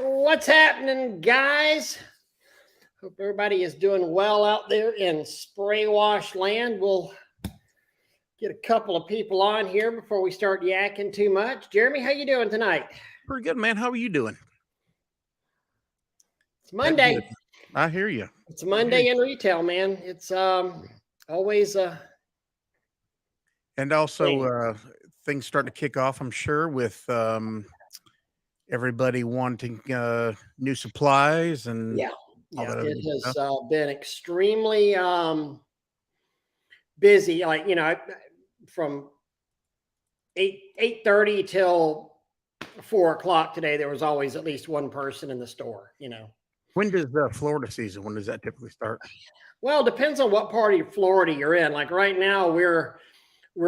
What's happening, guys? Hope everybody is doing well out there in spray wash land. We'll get a couple of people on here before we start yakking too much. Jeremy, how you doing tonight? Pretty good, man. How are you doing? It's Monday. I hear you. It's Monday in retail, man. It's always and also things starting to kick off, I'm sure, with everybody wanting new supplies and yeah. It has been extremely busy. Like from 8:30 till 4 o'clock today, there was always at least one person in the store. When does the Florida season? When does that typically start? Well, it depends on what part of Florida you're in. Like right now, we're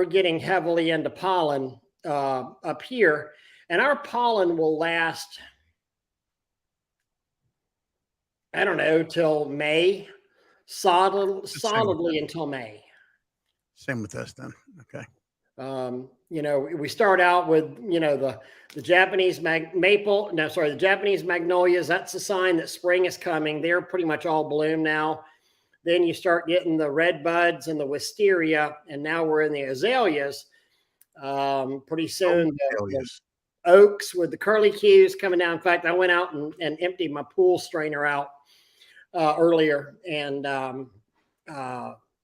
getting heavily into pollen up here, and our pollen will last, I don't know, till May, solidly until May. Same with us then. Okay. We start out with, the Japanese the Japanese magnolias. That's a sign that spring is coming. They're pretty much all bloom now. Then you start getting the red buds and the wisteria, and now we're in the azaleas. Pretty soon, the oaks with the curlicues coming down. In fact, I went out and emptied my pool strainer out earlier, and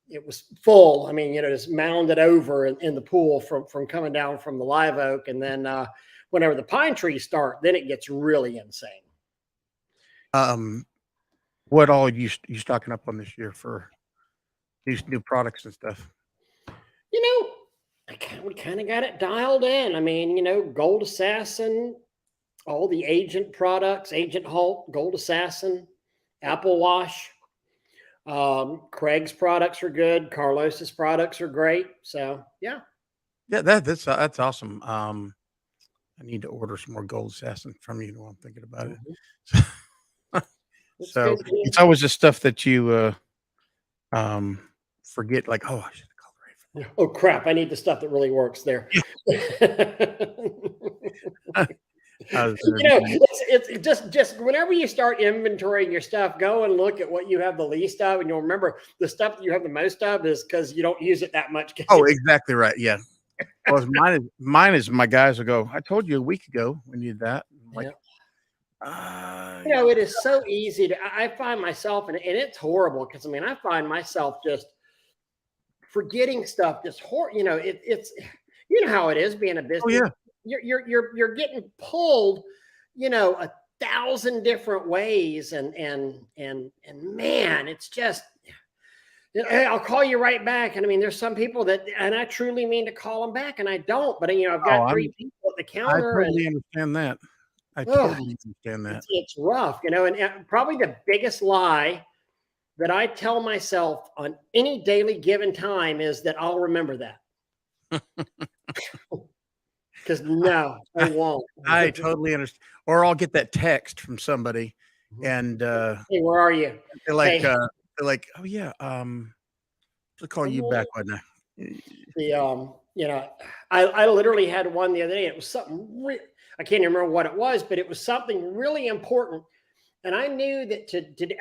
it was full. I mean, just mounded over in the pool from coming down from the live oak. And then whenever the pine trees start, then it gets really insane. What all you stocking up on this year for these new products and stuff? We kind of got it dialed in. I mean, Gold Assassin, all the Agent products, Agent Halt, Gold Assassin, Apple Wash. Craig's products are good. Carlos's products are great. So yeah. That's awesome. I need to order some more Gold Assassin from you while I'm thinking about it. So it's always the stuff that you forget, like, oh, I should have called Ray. Oh crap! I need the stuff that really works there. It's just whenever you start inventorying your stuff, go and look at what you have the least of, and you'll remember the stuff that you have the most of is because you don't use it that much. Oh, exactly right. Yeah. Well, mine is my guys will go, I told you a week ago we need that. I'm like, it is so easy I find myself, and it's horrible because I find myself just forgetting stuff. Just it's how it is being a business. Oh, yeah. You're getting pulled, 1,000 different ways, and man, it's just. I'll call you right back. And there's some people that, and I truly mean to call them back, and I don't. But I've got 3 people at the counter. I totally understand that. I totally understand that. It's rough, and probably the biggest lie that I tell myself on any daily given time is that I'll remember that. Because no, I won't. I totally understand. Or I'll get that text from somebody, and hey, where are you? They're like, oh yeah, I'll call you back right now. I literally had one the other day. It was something I can't even remember what it was, but it was something really important. And I knew that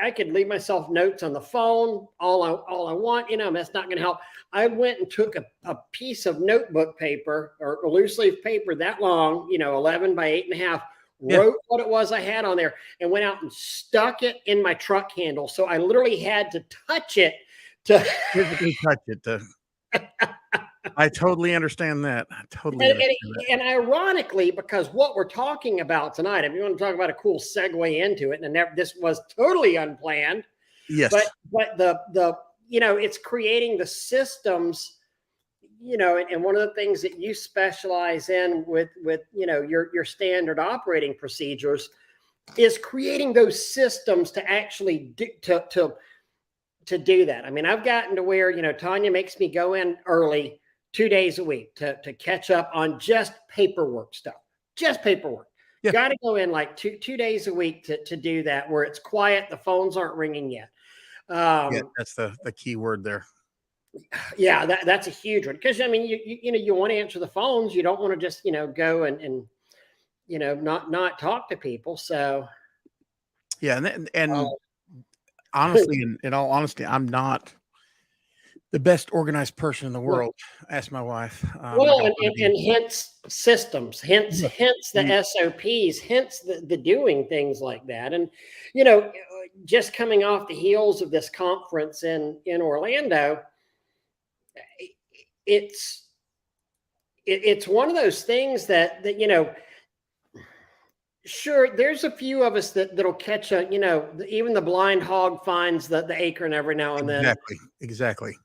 I could leave myself notes on the phone all I want. That's not going to help. I went and took a piece of notebook paper or a loose leaf paper that long, 11 by 8.5, wrote what it was I had on there, and went out and stuck it in my truck handle. So I literally had to touch it to physically touch it. I totally understand that. And ironically, because what we're talking about tonight, if you want to talk about a cool segue into it, and this was totally unplanned. Yes. But the it's creating the systems, and one of the things that you specialize in with your standard operating procedures is creating those systems to actually to do that. I've gotten to where, Tanya makes me go in early 2 days a week to catch up on just paperwork stuff, just paperwork. Yeah. Got to go in like two days a week to do that, where it's quiet. The phones aren't ringing yet. That's the key word there. Yeah, that's a huge one. Because you want to answer the phones. You don't want to just, go and not talk to people. So Yeah, and uh, honestly, in all honesty, I'm not the best organized person in the well, world. Ask my wife. I well, don't want to be. and hence systems, Yeah. hence the Mm, SOPs, hence the doing things like that. And just coming off the heels of this conference in Orlando, it's it's one of those things that sure, there's a few of us that'll catch even the blind hog finds the acorn every now and then. exactly. Exactly.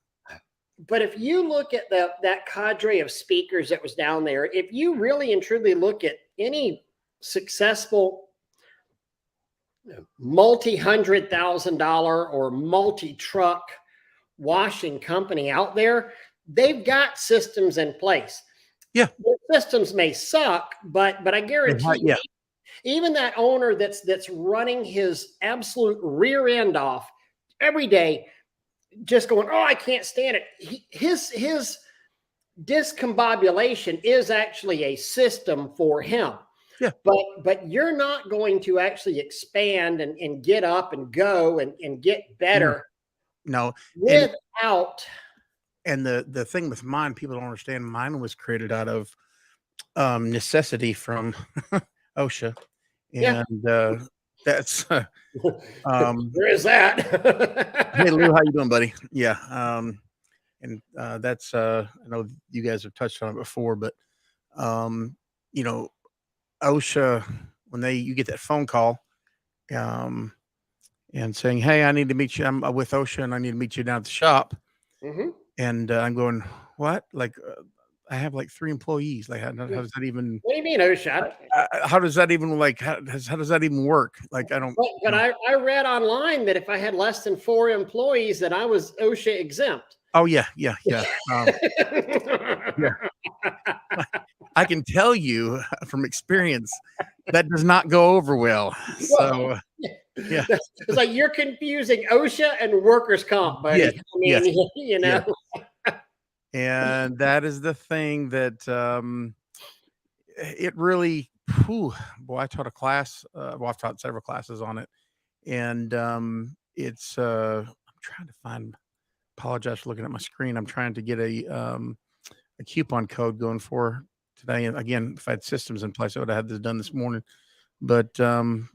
But if you look at that cadre of speakers that was down there, if you really and truly look at any successful multi-$100,000 or multi-truck washing company out there, they've got systems in place. Yeah. The systems may suck, but I guarantee you, Yeah. even that owner that's running his absolute rear end off every day, just going, oh, I can't stand it. His discombobulation is actually a system for him. Yeah. But you're not going to actually expand and get up and go and get No. better No. without. And the thing with mine, people don't understand. Mine was created out of necessity from OSHA, Yeah. and that's There is that. hey Lou, how you doing, buddy? Yeah, and that's I know you guys have touched on it before, but um, you know, OSHA, when you get that phone call, um, and saying, "Hey, I need to meet you. I'm with OSHA, and I need to meet you down at the shop," Mhm. and I'm going, "What? Like, I have like 3 employees. Like, how does that even?" What do you mean, OSHA? How does that even like how does that even work? Like I don't, But I read online that if I had less than 4 employees, that I was OSHA exempt. oh yeah, yeah, yeah. Yeah. I can tell you from experience that does not go over well. Well, So yeah, it's like you're confusing OSHA and workers' comp, yes, buddy. I yes, mean, yes. And that is the thing that it really whew, boy, I taught a class, well, I've taught several classes on it. And it's I'm trying to find apologize for looking at my screen. I'm trying to get a coupon code going for today. And again, if I had systems in place, I would have had this done this morning. But I'm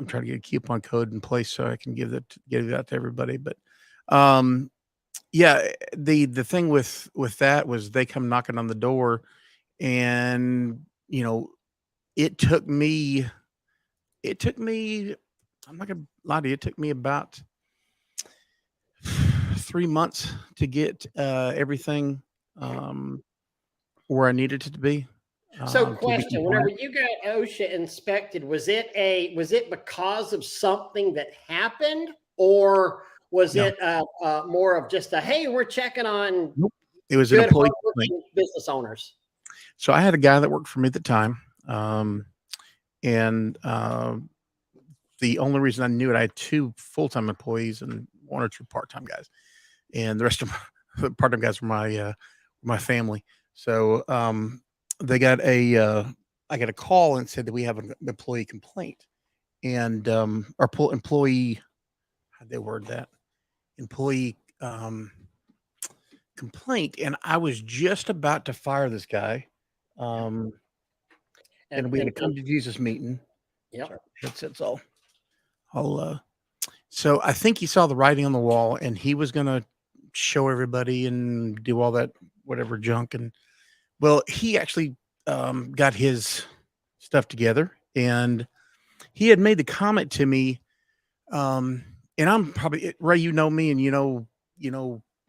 trying to get a coupon code in place so I can give that to everybody. But um, yeah, the thing with that was they come knocking on the door, and it took me it took me. I'm not gonna lie to you. It took me about 3 months to get everything um, where I needed it to be. So, To be question: whenever compliant. you got OSHA inspected, was it because of something that happened, or was No, it more of just a hey, we're checking on nope. It was an good, employee complaint. hardworking business owners? So I had a guy that worked for me at the time, and the only reason I knew it, I had 2 full-time employees and 1 or 2 part-time guys, and the rest of the part-time guys were my family. So they got I got a call and said that we have an employee complaint, and employee, how'd they word that? Employee complaint, and I was just about to fire this guy. Um, and we had a And come to Jesus meeting. yep. Sorry, headset's all so I think he saw the writing on the wall and he was gonna show everybody and do all that whatever junk. And well, he actually got his stuff together, and he had made the comment to me. Um, and I'm probably Ray, you know me, and you know,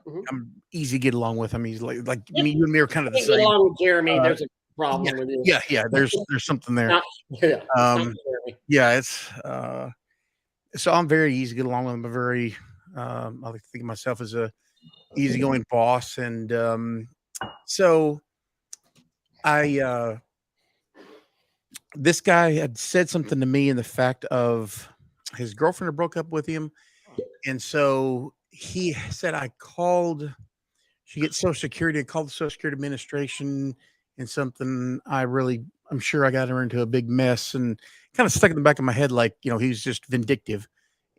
Mhm. I'm easy to get along with him. He's like Yeah, me, you and me are kind of the can't get same. along with Jeremy. Uh, There's a yeah, problem with you. yeah. There's something there. Not, yeah, it's not Um, Jeremy. yeah, it's so I'm very easy to get along with him. I like to think of myself as a easygoing boss, and so I this guy had said something to me in the fact of his girlfriend had broke up with him, and so he said I called. She gets Social Security. I called the Social Security Administration, and something I really I'm sure I got her into a big mess, and kind of stuck in the back of my head, like, he's just vindictive.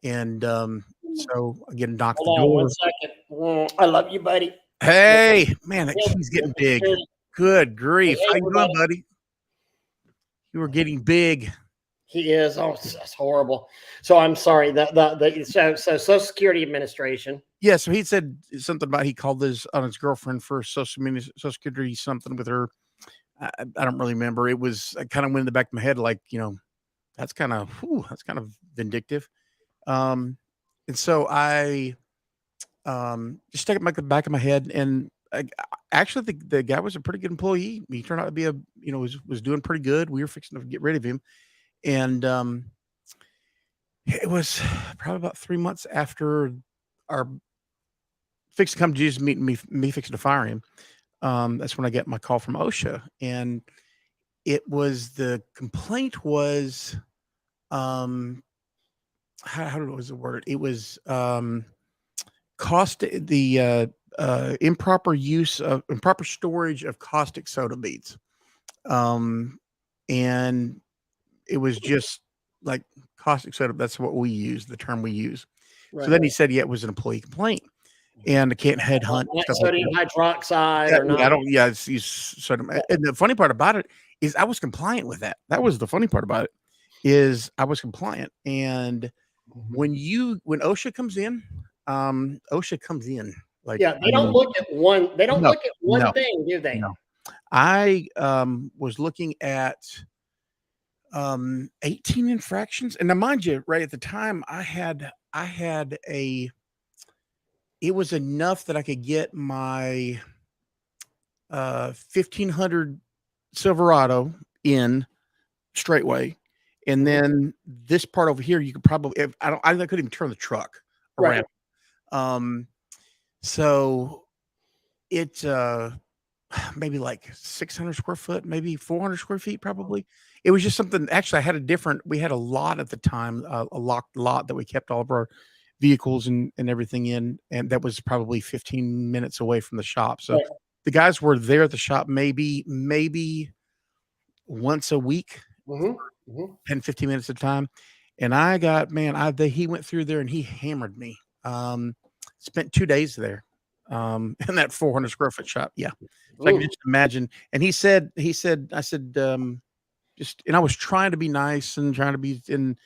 And so I get a knock at the Hold on one door. second. I love you, buddy. Hey, man, that He'll, key's he'll getting big. disappear. Good Say, grief. hey, How you doing, everybody. buddy? You are getting big. He is. Oh, that's horrible. So I'm sorry. So Social Security Administration. Yeah, so he said something about he called his girlfriend for Social Security something with her. I don't really remember. It was I kind of went in the back of my head, like, that's kind of vindictive. And so I just stuck it in the back of my head, and actually the guy was a pretty good employee. He turned out to be was doing pretty good. We were fixing to get rid of him, and it was probably about 3 months after our fixed to come to Jesus meeting, me fixing to fire him. That's when I get my call from OSHA, and the complaint was, how was the word? It was improper improper storage of caustic soda beads. And it was just like caustic soda. That's what we use, the term we use. Right. So then he said, yeah, it was an employee complaint, and I can't headhunt Not stuff like sodium that. hydroxide Yeah, or not. I don't. Yeah, it's sodium. And the funny part about it is I was compliant with that. That was the funny part about it, is I was compliant. And when OSHA comes in, OSHA comes in like, Yeah, they don't look at one. They don't no, look at one no, thing, do they? no. I was looking at 18 infractions, and now mind you, right at the time, I had it was enough that I could get my 1500 Silverado in straightway, and then this part over here, you could probably I couldn't even turn the truck around. Right. So it maybe like 600 square foot, maybe 400 square feet, probably. It was just something. Actually, we had a lot at the time, a locked lot that we kept all of our vehicles and everything in, and that was probably 15 minutes away from the shop. So Right. the guys were there at the shop maybe once a week, 10, 15 minutes at a time. And I got, man, he went through there and he hammered me. Spent 2 days there, in that 400 square foot shop. Yeah. So I can just imagine. And I said, and I was trying to be nice and trying to be, and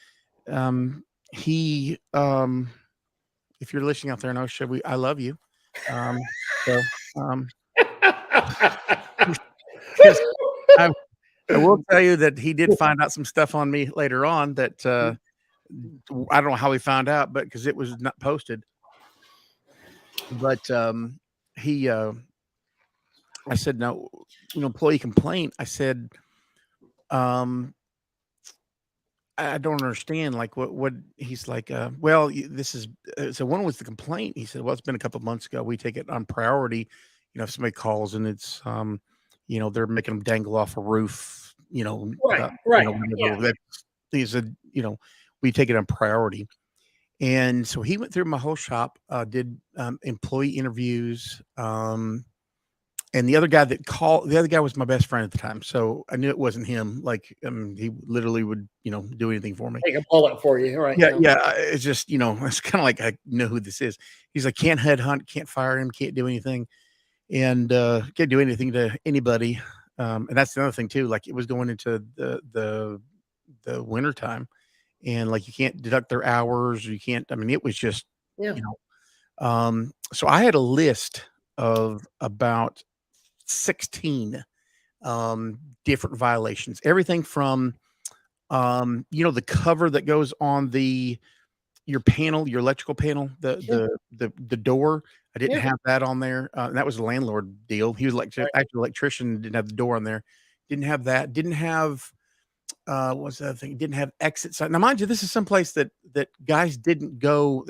if you're listening out there, no, I love you. So, I will tell you that he did find out some stuff on me later on that, I don't know how he found out, but because it was not posted. But he, I said, no, employee complaint. I said, I don't understand. Like what he's like, well, this is, so when was the complaint? He said, well, it's been a couple of months ago. We take it on priority. If somebody calls and it's, they're making them dangle off a roof, Right. Right. Yeah. that he said, we take it on priority. And so he went through my whole shop, did employee interviews. And the other guy was my best friend at the time. So I knew it wasn't him. Like, he literally would, do anything for me. Take a bullet for you. Right. Yeah. Yeah. It's just, it's kind of like, I know who this is. He's like, can't headhunt, can't fire him, can't do anything. And can't do anything to anybody. And that's another thing too. Like, it was going into the winter time, and like, you can't deduct their hours. You can't, it was just, so I had a list of about 16 different violations, everything from, the cover that goes on your electrical panel, the door. I didn't have that on there. That was a landlord deal. He was actually electrician, didn't have the door on there. Didn't have that. Didn't have, what's the other thing? Didn't have exit sign. Now, mind you, this is someplace that guys didn't go.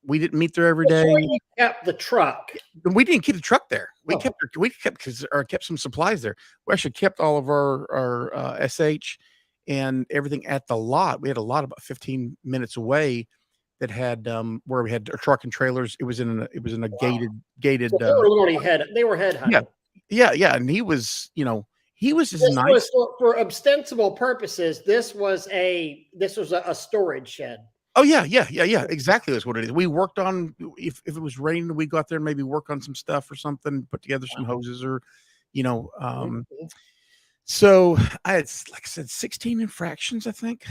We didn't meet there every day. You kept the truck. We didn't keep the truck there. We kept some supplies there. We actually kept all of our SH and everything at the lot. We had a lot about 15 minutes away that had, where we had our truck and trailers. It was in a gated. So they were head hunting. Yeah. And he was, he was as This was nice. for ostensible purposes. This was a storage shed. Oh yeah, yeah, yeah, yeah. Exactly, that's what it is. We worked on if it was raining, we go out there and maybe work on some stuff or something, put together some hoses or, you know. Mhm. So I had, like I said, 16 infractions. I think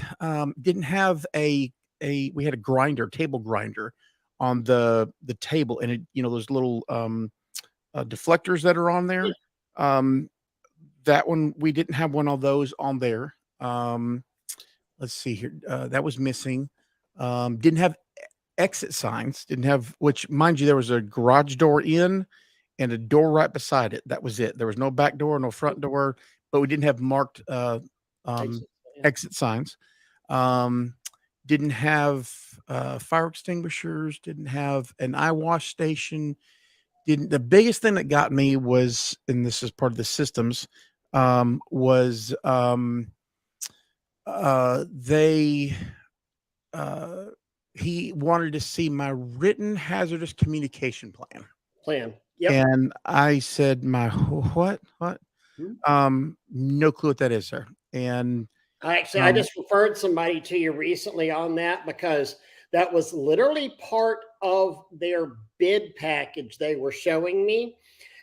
didn't have a we had a grinder, table grinder, on the table, and it, those little deflectors that are on there. Um, that one we didn't have one of those on there. Let's see here. That was missing. Didn't have exit signs. Didn't have, which, mind you, there was a garage door in and a door right beside it. That was it. There was no back door, no front door, but we didn't have marked um, Yeah. exit signs. Um, didn't have fire extinguishers. Didn't have an eye wash station. Didn't. The biggest thing that got me was, and this is part of the systems, was they uh he wanted to see my written hazardous communication plan. Plan. Yep. And I said, my what? Mhm. No clue what that is, sir. And I um just referred somebody to you recently on that because that was literally part of their bid package they were showing me.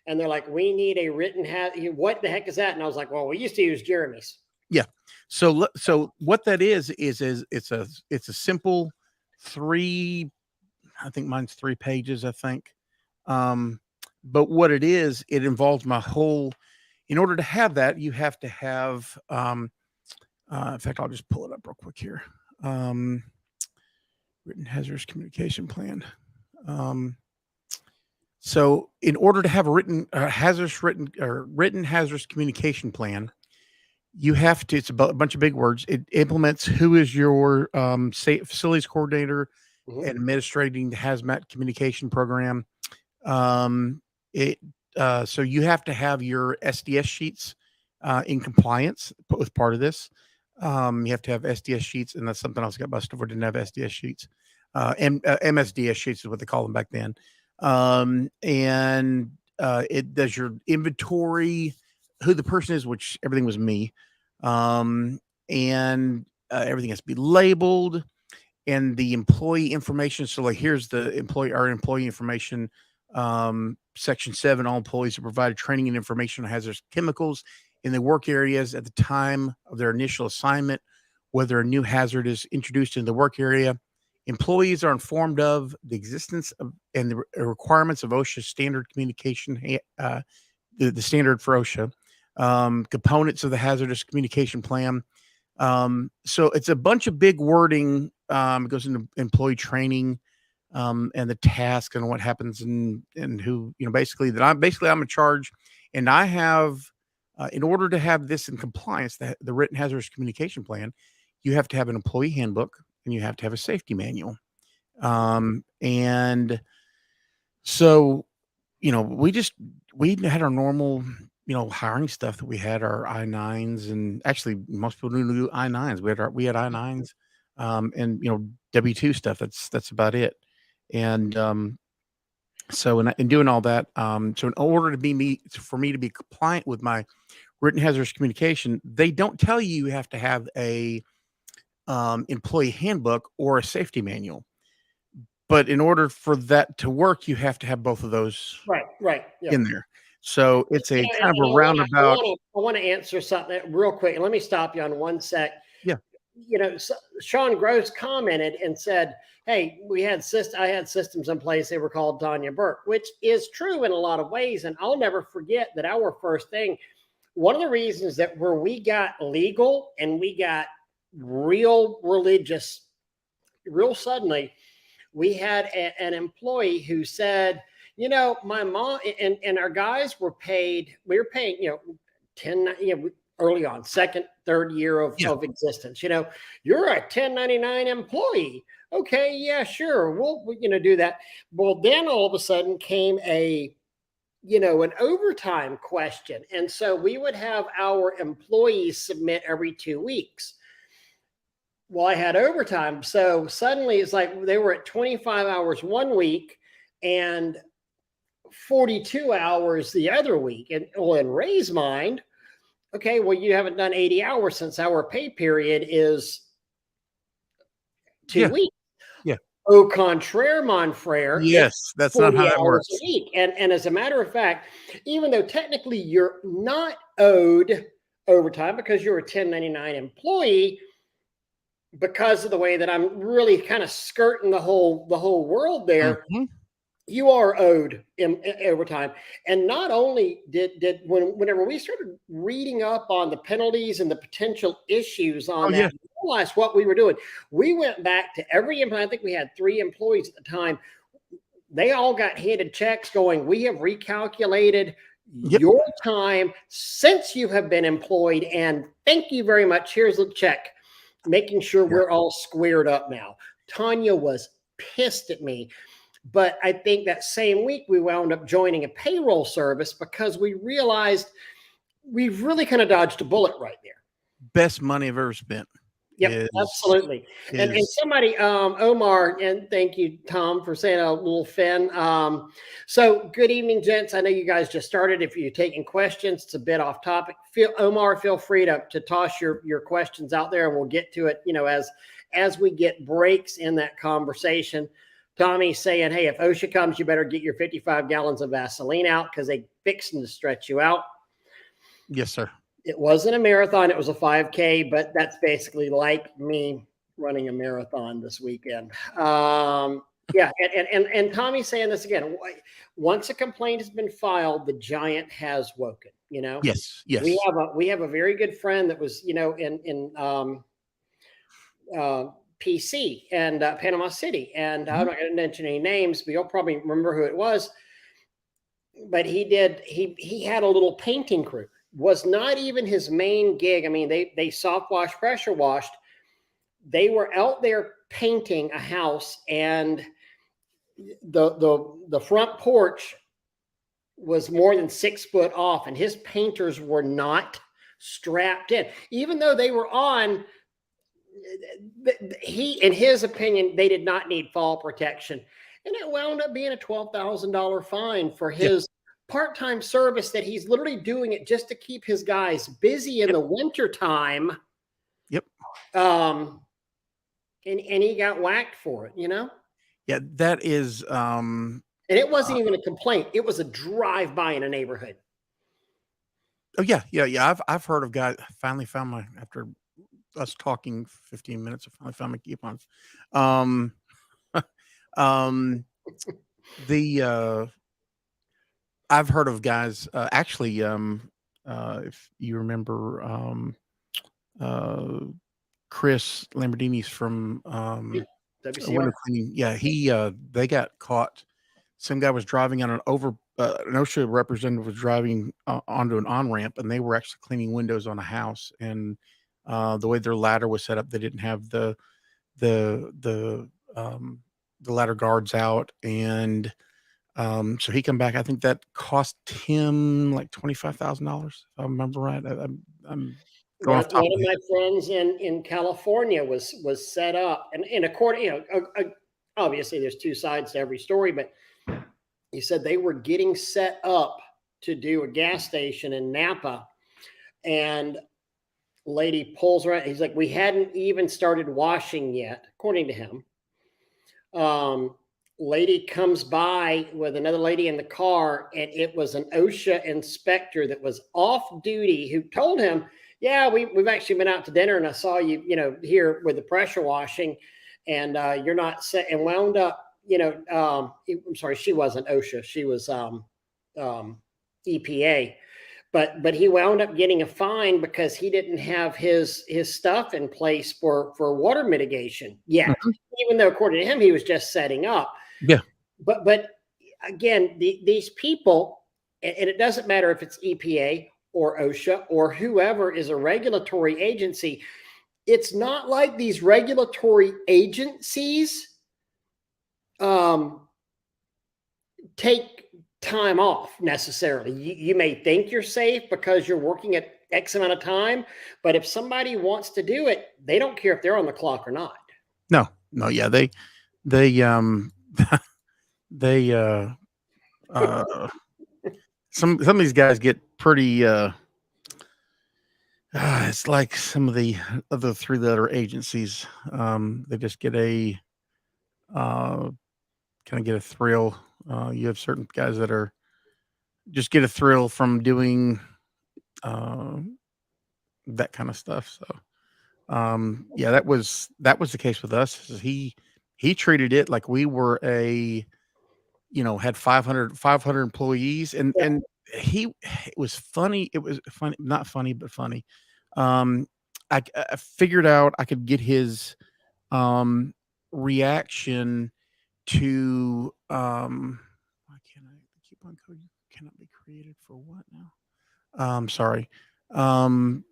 And they're like, we need a written what the heck is that? And I was like, well, we used to use Jeremy's. yeah. So what that is it's a simple three, I think mine's 3 pages, I think. Um but what it is, it involves my whole, in order to have that, you have to have in fact, I'll just pull it up real quick here. Um, written hazardous communication plan. Um, so, in order to have a written hazardous communication plan, you have to. It's about a bunch of big words. It implements who is your facilities coordinator Mhm. and administrating the hazmat communication program. Um, it so you have to have your SDS sheets in compliance with part of this. You have to have SDS sheets, and that's something else got busted for. Didn't have SDS sheets, and MSDS sheets is what they call them back then. And it does your inventory, who the person is, which everything was me, and everything has to be labeled, and the employee information. So, like, here's the our employee information. Section 7, all employees are provided training and information on hazardous chemicals in the work areas at the time of their initial assignment, whether a new hazard is introduced in the work area. Employees are informed of the existence of and the requirements of OSHA standard communication, the standard for OSHA, components of the hazardous communication plan. So it's a bunch of big wording. It goes into employee training, and the task and what happens, and who, basically that I'm in charge, and I have, in order to have this in compliance, the written hazardous communication plan, you have to have an employee handbook and you have to have a safety manual. And so, we had our normal, hiring stuff that we had, our I-9s, and actually most people didn't do I-9s. We had I-9s, and W-2 stuff. That's about it. And so in doing all that, so in order for me to be compliant with my written hazardous communication, they don't tell you you have to have a employee handbook or a safety manual. But in order for that to work, you have to have both of those Right. Right. Yeah. in there. So it's You a know, kind of a roundabout. I want to answer something real quick. Let me stop you on one sec. Yeah. Sean Gross commented and said, "Hey, I had systems in place. They were called Tanya Burke," which is true in a lot of ways. And I'll never forget that our first thing, one of the reasons that where we got legal and we got real religious, real suddenly, we had an employee who said, my mom and our guys were paid, we were paying, 10, early on, second, third year Yeah. of existence, you're a 1099 employee. Okay. Yeah, sure. We'll, do that. Well, then all of a sudden came an overtime question. And so we would have our employees submit every 2 weeks. Well, I had overtime. So suddenly it's like they were at 25 hours one week and 42 hours the other week. And well, in Ray's mind, Okay, well, you haven't done 80 hours since our pay period is 2 Yeah. weeks. Yeah. Au contraire, mon frere, it's Yes. That's not 40 how that hours a works. week. And as a matter of fact, even though technically you're not owed overtime because you're a 1099 employee, because of the way that I'm really kind of skirting the whole world there, Mhm. you are owed overtime. And not only whenever we started reading up on the penalties and the potential issues Oh, on yeah. that, we realized what we were doing. We went back to every employee. I think we had 3 employees at the time. They all got handed checks going, we have recalculated Yep. your time since you have been employed, and thank you very much. Here's the check, making sure Yeah. we're all squared up now. Tanya was pissed at me. But I think that same week we wound up joining a payroll service because we realized we've really kind of dodged a bullet right there. Best money I've ever spent Yep, is absolutely. And is somebody, Omar, and thank you, Tom, for saying a little fin. So good evening, gents. I know you guys just started. If you're taking questions, it's a bit off topic. Omar, feel free to toss your questions out there, and we'll get to it. As we get breaks in that conversation. Tommy's saying, hey, if OSHA comes, you better get your 55 gallons of Vaseline out because they fixing to stretch you out. yes, sir. It wasn't a marathon, it was a 5K, but that's basically like me running a marathon this weekend. Yeah, and Tommy's saying this again. Once a complaint has been filed, the giant has woken. Yes. We Yes. have a very good friend that was in PC and Panama City, and I'm Mhm. not going to mention any names, but you'll probably remember who it was. But he had a little painting crew. Was not even his main gig. I mean, they soft wash, pressure washed. They were out there painting a house, and the front porch was more than 6 foot off, and his painters were not strapped in, even though they were on. In his opinion, they did not need fall protection, and it wound up being a $12,000 fine for Yeah. his part-time service that he's literally doing it just to keep his guys busy in Yep. the winter time. Yep. um and he got whacked for it. Yeah. That is. And it wasn't even a complaint, it was a drive-by in a neighborhood. Oh, yeah. Yeah. Yeah. I've heard of guys finally found my after us talking 15 minutes. I finally found my coupons. Um. um. The I've heard of guys. Actually. If you remember. Uh. Chris Lamborghini's from window WCR. cleaning. Yeah, they got caught. Some guy was driving on an OSHA representative was driving onto an on ramp, and they were actually cleaning windows on a house. And the way their ladder was set up, they didn't have the the um, the ladder guards out, and so he come back. I think that cost him like $25,000, if I remember right. I'm going one, off the top one of of my my head. friends in California was set up, and according, obviously there's two sides to every story, but he said they were getting set up to do a gas station in Napa, and lady pulls right. He's like, we hadn't even started washing yet, according to him. Um, Lady comes by with another lady in the car, and it was an OSHA inspector that was off duty who told him, "Yeah, we've actually been out to dinner, and I saw you, here with the pressure washing, and you're not set." And wound up, I'm sorry, she wasn't OSHA, she was um, EPA, but he wound up getting a fine because he didn't have his stuff in place for water mitigation yet, Mhm. even though according to him he was just setting up. Yeah. But again, these people, and it doesn't matter if it's EPA or OSHA or whoever is a regulatory agency, it's not like these regulatory agencies um, take time off necessarily. You may think you're safe because you're working at X amount of time, but if somebody wants to do it, they don't care if they're on the clock or not. No, no, yeah, they they uh some of these guys get pretty It's like some of the other three-letter agencies. They just get a uh, kind of get a thrill. You have certain guys that are just get a thrill from doing uh, that kind of stuff. So, yeah, that was the case with us. Is he treated it like we were a had 500 employees, Yeah, and he it was funny. It was funny, not funny, but funny. Um, I figured out I could get his um reaction to why can't I the coupon code cannot be created for what now? Sorry. Um,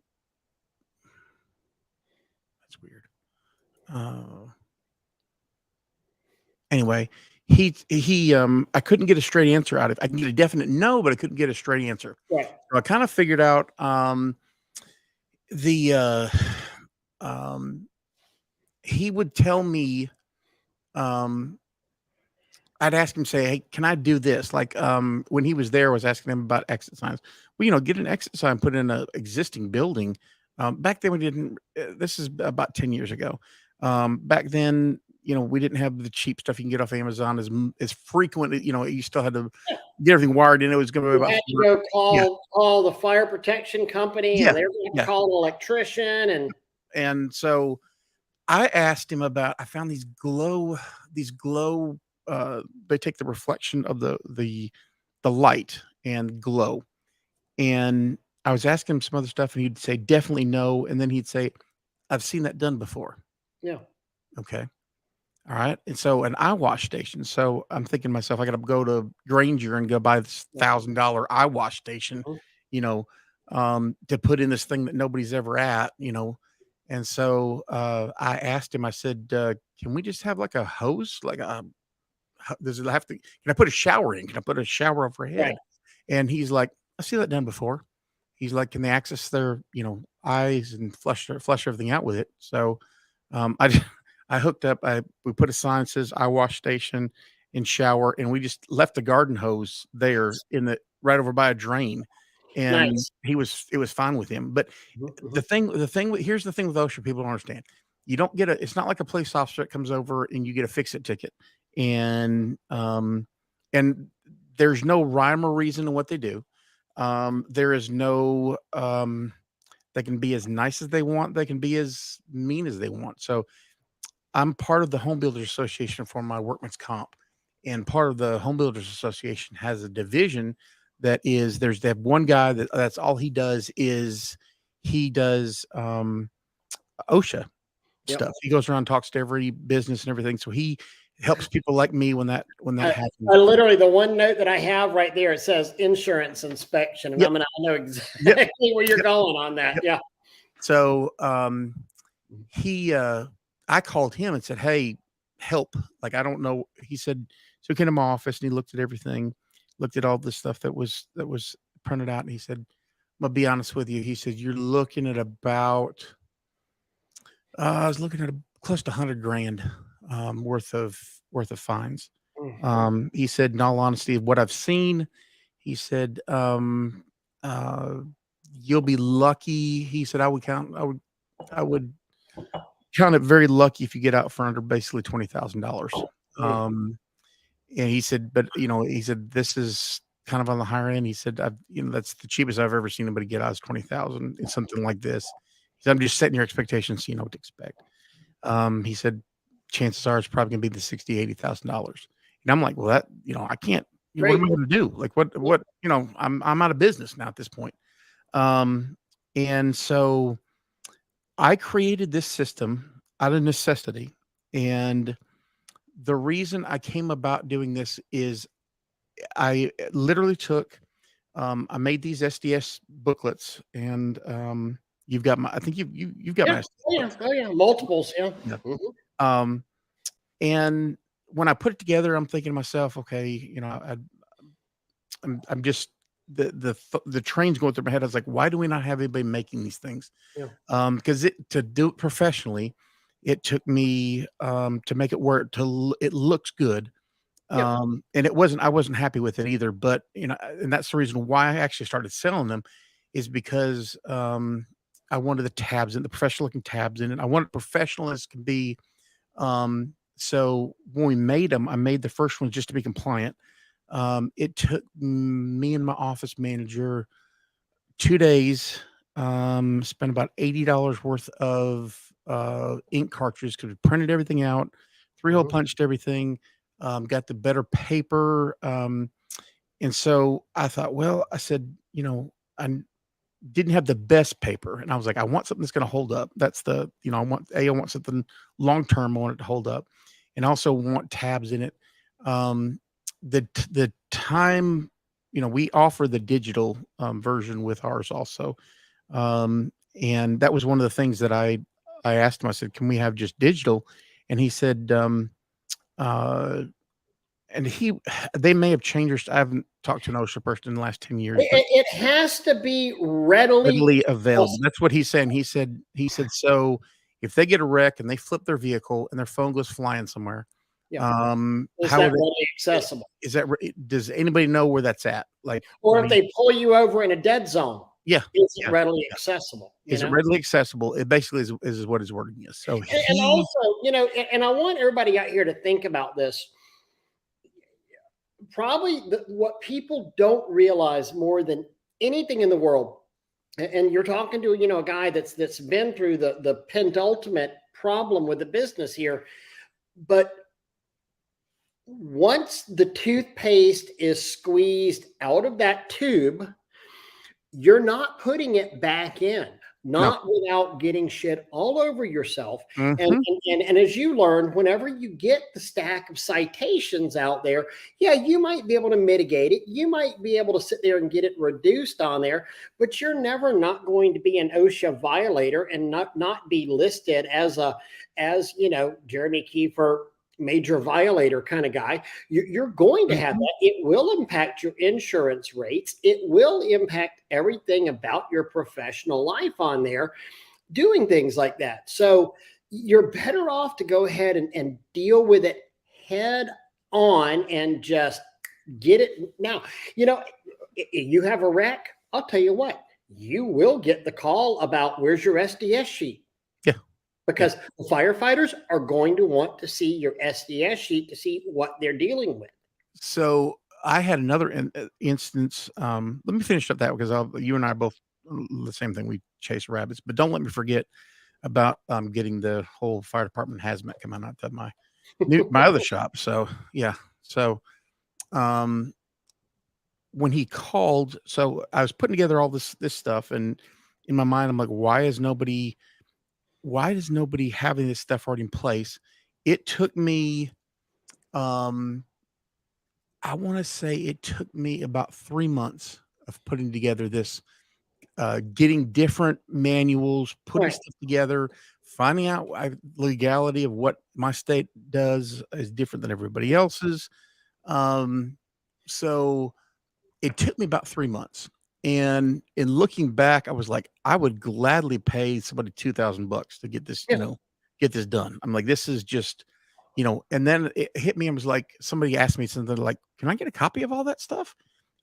that's weird. Uh, anyway, I couldn't get a straight answer out of. I can get a definite no, but I couldn't get a straight answer. right, So I kind of figured out the um he would tell me um I'd ask him, say, "Hey, can I do this?" Like, when he was there, I was asking him about exit signs. Well, get an exit sign put in a existing building. Back then we didn't. This is about 10 years ago. Back then, we didn't have the cheap stuff you can get off Amazon as frequent. You still had to yeah. get everything wired in. It was going to be You about had to 4. go Yeah, call the fire protection company, yeah, and they were going to yeah. call an electrician, and And so I asked him about. I found these glow. They take the reflection of the light and glow. And I was asking him some other stuff, and he'd say, "Definitely no," and then he'd say, "I've seen that done before." yeah, Okay. All right. And so an eye wash station. So I'm thinking to myself, I gotta go to Granger and go buy this yeah, $1,000 eye wash station, mhm, you know, to put in this thing that nobody's ever at. And so I asked him, I said, can we just have like a hose? Like does it have to, can I put a shower in? Can I put a shower overhead? right, And he's like, I see that done before. He's like, "Can they access their, eyes and flush everything out with it?" So, I j I hooked up, we put a sign that says "I wash station and shower," and we just left the garden hose there in the right over by a drain, and nice. it was fine with him. But Mhm, mhm. here's the thing with OSHA, people don't understand. You don't get it's not like a police officer that comes over and you get a fix-it ticket, and, um, and there's no rhyme or reason to what they do. There is no they can be as nice as they want, they can be as mean as they want. So I'm part of the Home Builders Association for my workman's comp. And part of the Home Builders Association has a division that is there's that one guy that's all he does is he does OSHA Yep. stuff. He goes around and talks to every business and everything. So he helps people like me when that I, happens. I literally, the one note that I have right there, it says insurance inspection, and Yep. I know Yep. exactly where you're Yep. going on that. Yep. Yeah. So he I called him and said, "Hey, help." Like, I don't know. He said, so he came to my office and he looked at everything, looked at all the stuff that was printed out, and he said, "I'm gonna be honest with you." He said, "You're looking at about I was looking at close to 100 grand worth of fines." Mhm. He said, "In all honesty, what I've seen," he said, uh, "you'll be lucky." He said, I would count it very lucky if you get out for under basically $20,000. Mm. Um, and he said, but he said, this is kind of on the higher end. He said, that's the cheapest I've ever seen anybody get out is 20,000. It's something like this. He said, I'm just setting your expectations so you know what to expect. He said, chances are it's probably gonna be the 60, $80,000. And I'm like, well, I can't, what am Great. I gonna do? Like I'm out of business now at this point. Um, and so I created this system out of necessity. And the reason I came about doing this is I literally I made these SDS booklets, and you've got I think you've got my Yeah. SDS Oh yeah. books. Oh yeah. Multiples. Yeah. Yeah. Mhm. Um, and when I put it together, I'm thinking to myself, okay, I'm just the train's going through my head. I was like, why do we not have anybody making these things? Yeah. Because to do it professionally, it took me to make it work it looks good. Yep. And I wasn't happy with it either. But and that's the reason why I actually started selling them, is because I wanted the tabs and the professional looking tabs in it. I wanted professional as can be. So when we made them, I made the first one just to be compliant. It took me and my office manager 2 days, spent about $80 worth of, ink cartridges because we printed everything out, 3-hole Mhm. punched everything, got the better paper, and so I thought, well, I said, I didn't have the best paper, and I was like, "I want something that's gonna hold up." That's I want something long term, I want it to hold up, and I also want tabs in it. Um, the time we offer the digital, version with ours also, and that was one of the things that I asked him, I said, "Can we have just digital?" And he said, uh and he they may have changed I haven't talked to an OSHA person in the last 10 years, but It has to be readily readily available. accessible. That's what he's saying. He said, "So if they get a wreck and they flip their vehicle and their phone goes flying somewhere, Yeah. Is how that would readily it accessible? is that re does anybody know where that's at?" Like, Or if the they pull you over in a dead zone, yeah, is it yeah, readily yeah. accessible, Is it readily accessible? It basically is what his wording is. So And he also, and I want everybody out here to think about this. Probably what people don't realize more than anything in the world, and you're talking to a guy that's been through the penultimate problem with the business here, but once the toothpaste is squeezed out of that tube, you're not putting it back in, no. not without getting shit all over yourself. And, Mhm. and as you learn, whenever you get the stack of citations out there, yeah, you might be able to mitigate it. You might be able to sit there and get it reduced on there, but you're never not going to be an OSHA violator and not be listed as Jeremy Keifer major violator kind of guy. You're going to have Mhm. that. It will impact your insurance rates. It will impact everything about your professional life on there, doing things like that. So you're better off to go ahead and deal with it head on and just get it. Now, you have a wreck. I'll tell you what, you will get the call about where's your SDS sheet, Yeah, yeah. because the firefighters are going to want to see your SDS sheet to see what they're dealing with. So I had another instance. Let me finish up that because you and I are both the same thing. We chase rabbits, but don't let me forget about getting the whole fire department hazmat coming out to my other shop. So yeah, so um, when he called, so I was putting together all this stuff, and in my mind, I'm like, why does nobody having this stuff already in place? It took me um I wanna say it took me about 3 months of putting together this, getting different manuals, putting Right. stuff together, finding out legality of what my state does is different than everybody else's. Um, so it took me about 3 months, and in looking back, I was like, I would gladly pay somebody $2,000 to get this, Yeah. get this done. I'm like, this is just, and then it hit me. I was like, somebody asked me something like, "Can I get a copy of all that stuff?"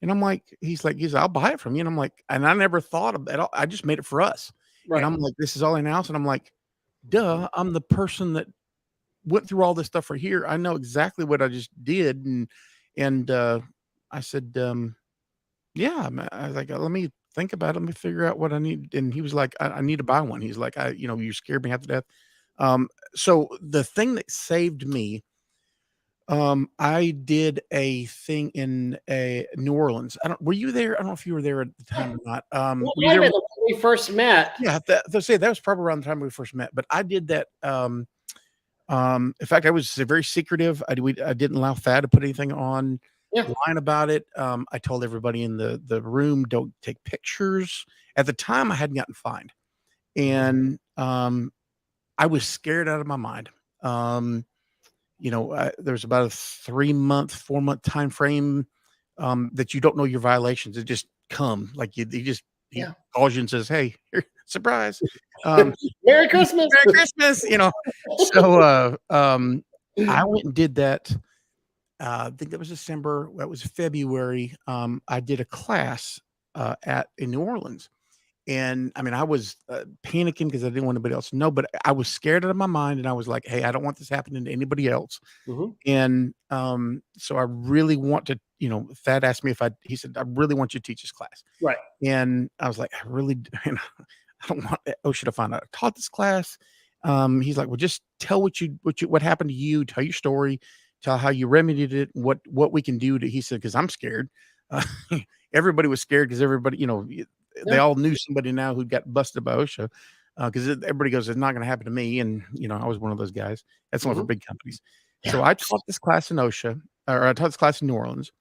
And I'm like, he's like, "I'll buy it from you." And I'm like, and I never thought of it all. I just made it for us. And Right. I'm like, this is all in house. And I'm like, duh, I'm the person that went through all this stuff for here. I know exactly what I just did. And I said, yeah, I was like, "Let me think about it. Let me figure out what I need." And he was like, I need to buy one." He's like, you scared me half to death." So the thing that saved me, I did a thing in New Orleans. Were you there? I don't know if you were there at the time or not. Well, Were it you might there? have been when we first met. Yeah, say that was probably around the time we first met. But I did that. In fact, I was very secretive. I didn't allow Thad to put anything online Yeah. about it. I told everybody in the room, "Don't take pictures." At the time, I hadn't gotten fined, and, I was scared out of my mind. Um, there's about a 3-month, 4-month time frame, that you don't know your violations. It just come, like, he Yeah. calls you and says, "Hey, here, surprise." Um Merry Christmas. Merry Christmas, So, I went and did that, I think that was December, that was February, I did a class, in New Orleans, And I mean, I was panicking because I didn't want anybody else to know, but I was scared out of my mind. And I was like, hey, I don't want this happening to anybody else. Mhm. And so I really want to, Thad asked me he said, I really want you to teach this class. Right. And I was like, I really, I don't want OSHA to find out I taught this class. He's like, well, just tell what happened to you, tell your story, tell how you remedied it, what we can do to, he said, cause I'm scared. Uh, everybody was scared because everybody, they Yeah. all knew somebody now who got busted by OSHA. Cause everybody goes, it's not going to happen to me. And, I was one of those guys. That's only for Mhm. big companies. So I taught this class in OSHA, or I taught this class in New Orleans.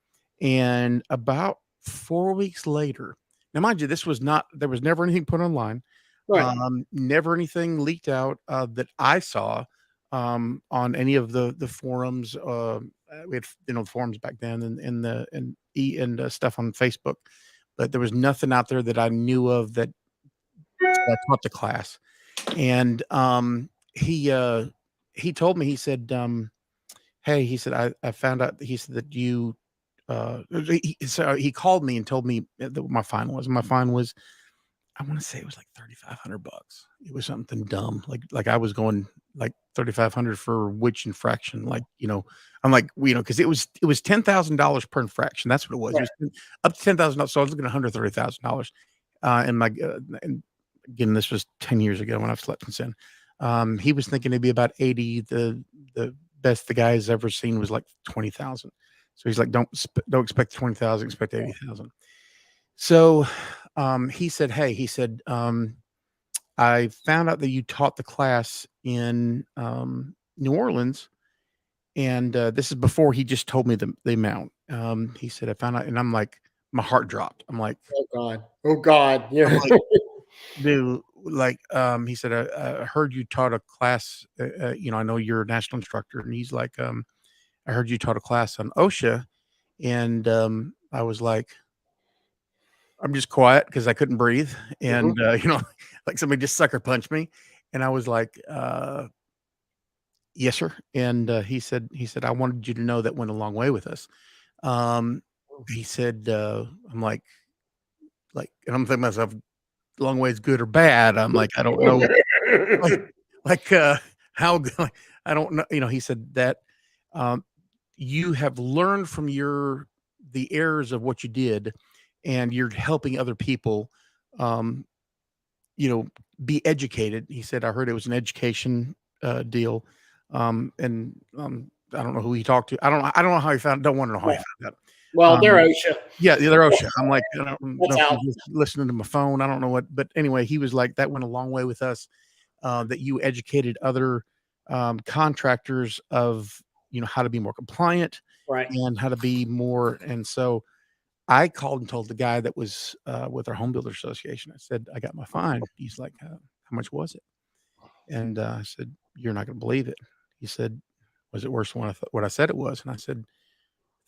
And about 4 weeks later, now mind you, there was never anything put online. Right. Never anything leaked out that I saw on any of the forums. We had forums back then, and stuff on Facebook, but there was nothing out there that I knew of that I taught the class. And he told me, he said, hey, he said, I found out, he said that you so he called me and told me that my fine was. My fine was, I want to say it was like $3,500. It was something dumb. Like I was going like 3,500 for which infraction? Like, I'm like, because it was $10,000 per infraction. That's what it was. It Right. was up to $10,000. So I was looking at $130,000. And again, this was 10 years ago when I've slept since then. He was thinking it'd be about 80. The best the guy's ever seen was like 20,000. So he's like, don't expect 20,000, expect 80,000. So he said, hey, I found out that you taught the class in New Orleans. And this is before he just told me the amount. He said, I found out, and I'm like, my heart dropped. I'm like, Oh God. Oh God. I'm Yeah. like, dude, like, he said, I heard you taught a class, I know you're a national instructor. And he's like, I heard you taught a class on OSHA. And I was like, I'm just quiet because I couldn't breathe. Mhm. And, like somebody just sucker punched me. And I was like, yes, sir. And he said, I wanted you to know that went a long way with us. Um, he said, I'm and I'm thinking to myself, long way is good or bad. I'm like, I don't know. Like, like, how good, I don't know. He said that, um, you have learned from the errors of what you did, and you're helping other people, um, you know, be educated. He said, I heard it was an education, deal. And I don't know who he talked to. I don't know how he found, don't want to know how he Right. found out. Well, they're Um, OSHA. yeah, they're OSHA. I'm like, I don't know That's if out. he's listening to my phone. I don't know what, but anyway, he was like, that went a long way with us. That you educated other contractors of, how to be more compliant Right. and how to be more. And so I called and told the guy that was with our home builder association. I said, I got my fine. He's like, how much was it? And I said, you're not going to believe it. He said, was it worse than what I said it was? And I said,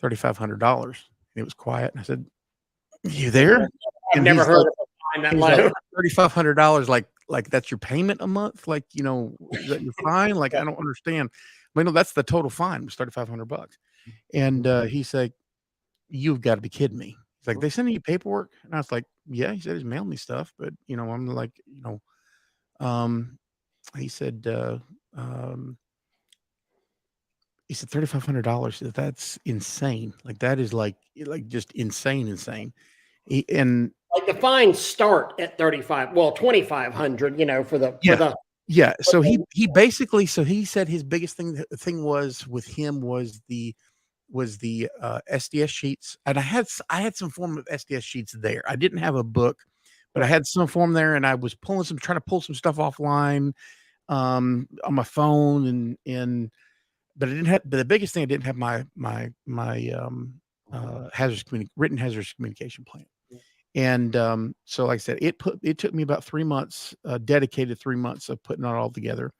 $3,500. And it was quiet. And I said, you there? I've And never he's heard like, of a fine that he's like, low. $3,500, like that's your payment a month? Like, is that your fine? Like, I don't understand. Well, no, that's the total fine, was $3,500. And he's like, you've got to be kidding me. He's like, they sending you paperwork? And I was like, yeah. He said he's mailed me stuff, but I'm like, um, he said, um, he said $3,500. That's insane. Like that is like just insane. And Like the fines start at 35, well, 2,500, for the yeah, yeah. So he said his biggest thing was with him was the SDS sheets, and I had some form of SDS sheets there. I didn't have a book, but I right. had some form there, and I was trying to pull some stuff offline on my phone, but but the biggest thing, I didn't have my written hazardous communication plan. And so like I said, it took me about 3 months, dedicated 3 months of putting it all together,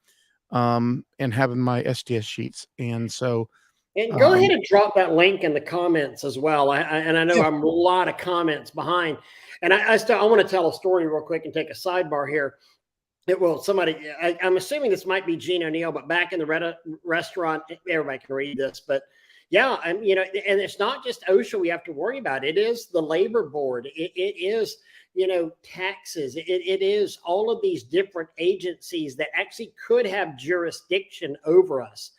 and having my SDS sheets. And so And go um ahead and drop that link in the comments as well. And I know yeah, I'm a lot of comments behind. And I want to tell a story real quick and take a sidebar here. I'm assuming this might be Gene O'Neill, but back in the restaurant, everybody can read this, but yeah, and it's not just OSHA we have to worry about. It is the labor board. It is, taxes. It is all of these different agencies that actually could have jurisdiction over us.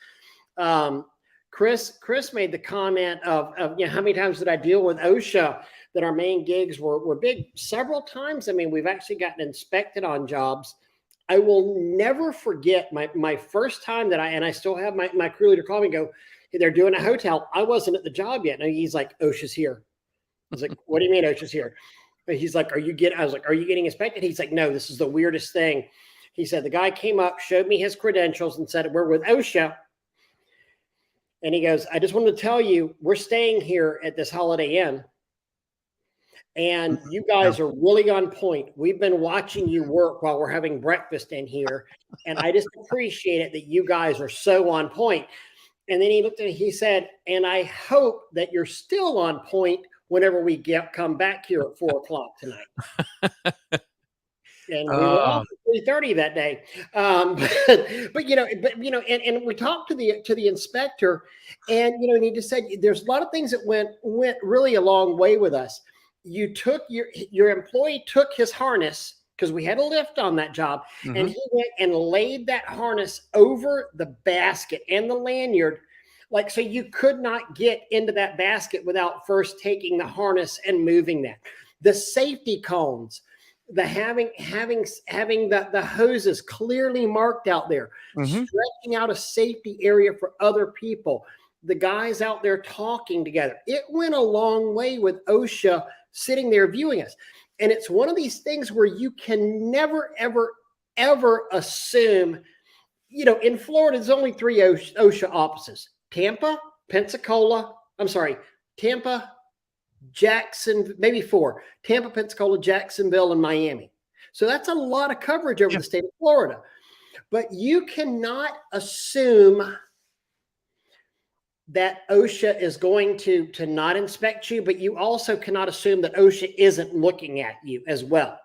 Chris made the comment of how many times did I deal with OSHA, that our main gigs were big several times. I mean, we've actually gotten inspected on jobs. I will never forget my first time that I still have my crew leader call me and go, hey, they're doing a hotel. I wasn't at the job yet. And he's like, OSHA's here. I was like, what do you mean OSHA's here? And he's like, I was like, are you getting inspected? He's like, no, this is the weirdest thing. He said, the guy came up, showed me his credentials and said, we're with OSHA. And he goes, I just wanted to tell you, we're staying here at this Holiday Inn. And you guys are really on point. We've been watching you work while we're having breakfast in here. And I just appreciate it that you guys are so on point. And then he looked at me, he said, and I hope that you're still on point whenever we come back here at 4:00 tonight. And we were off at 3:30 that day. And we talked to the inspector, and and he just said there's a lot of things that went really a long way with us. You took your employee took his harness, because we had a lift on that job, and he went and laid that harness over the basket and the lanyard, like, so you could not get into that basket without first taking the harness and moving that. The safety cones, the having the hoses clearly marked out there, stretching out a safety area for other people, the guys out there talking together. It went a long way with OSHA sitting there viewing us. And it's one of these things where you can never, ever, ever assume, in Florida, there's only 3 OSHA offices: Tampa, Jackson, maybe 4: Tampa, Pensacola, Jacksonville, and Miami. So that's a lot of coverage over the state of Florida. But you cannot assume that OSHA is going to not inspect you, but you also cannot assume that OSHA isn't looking at you as well.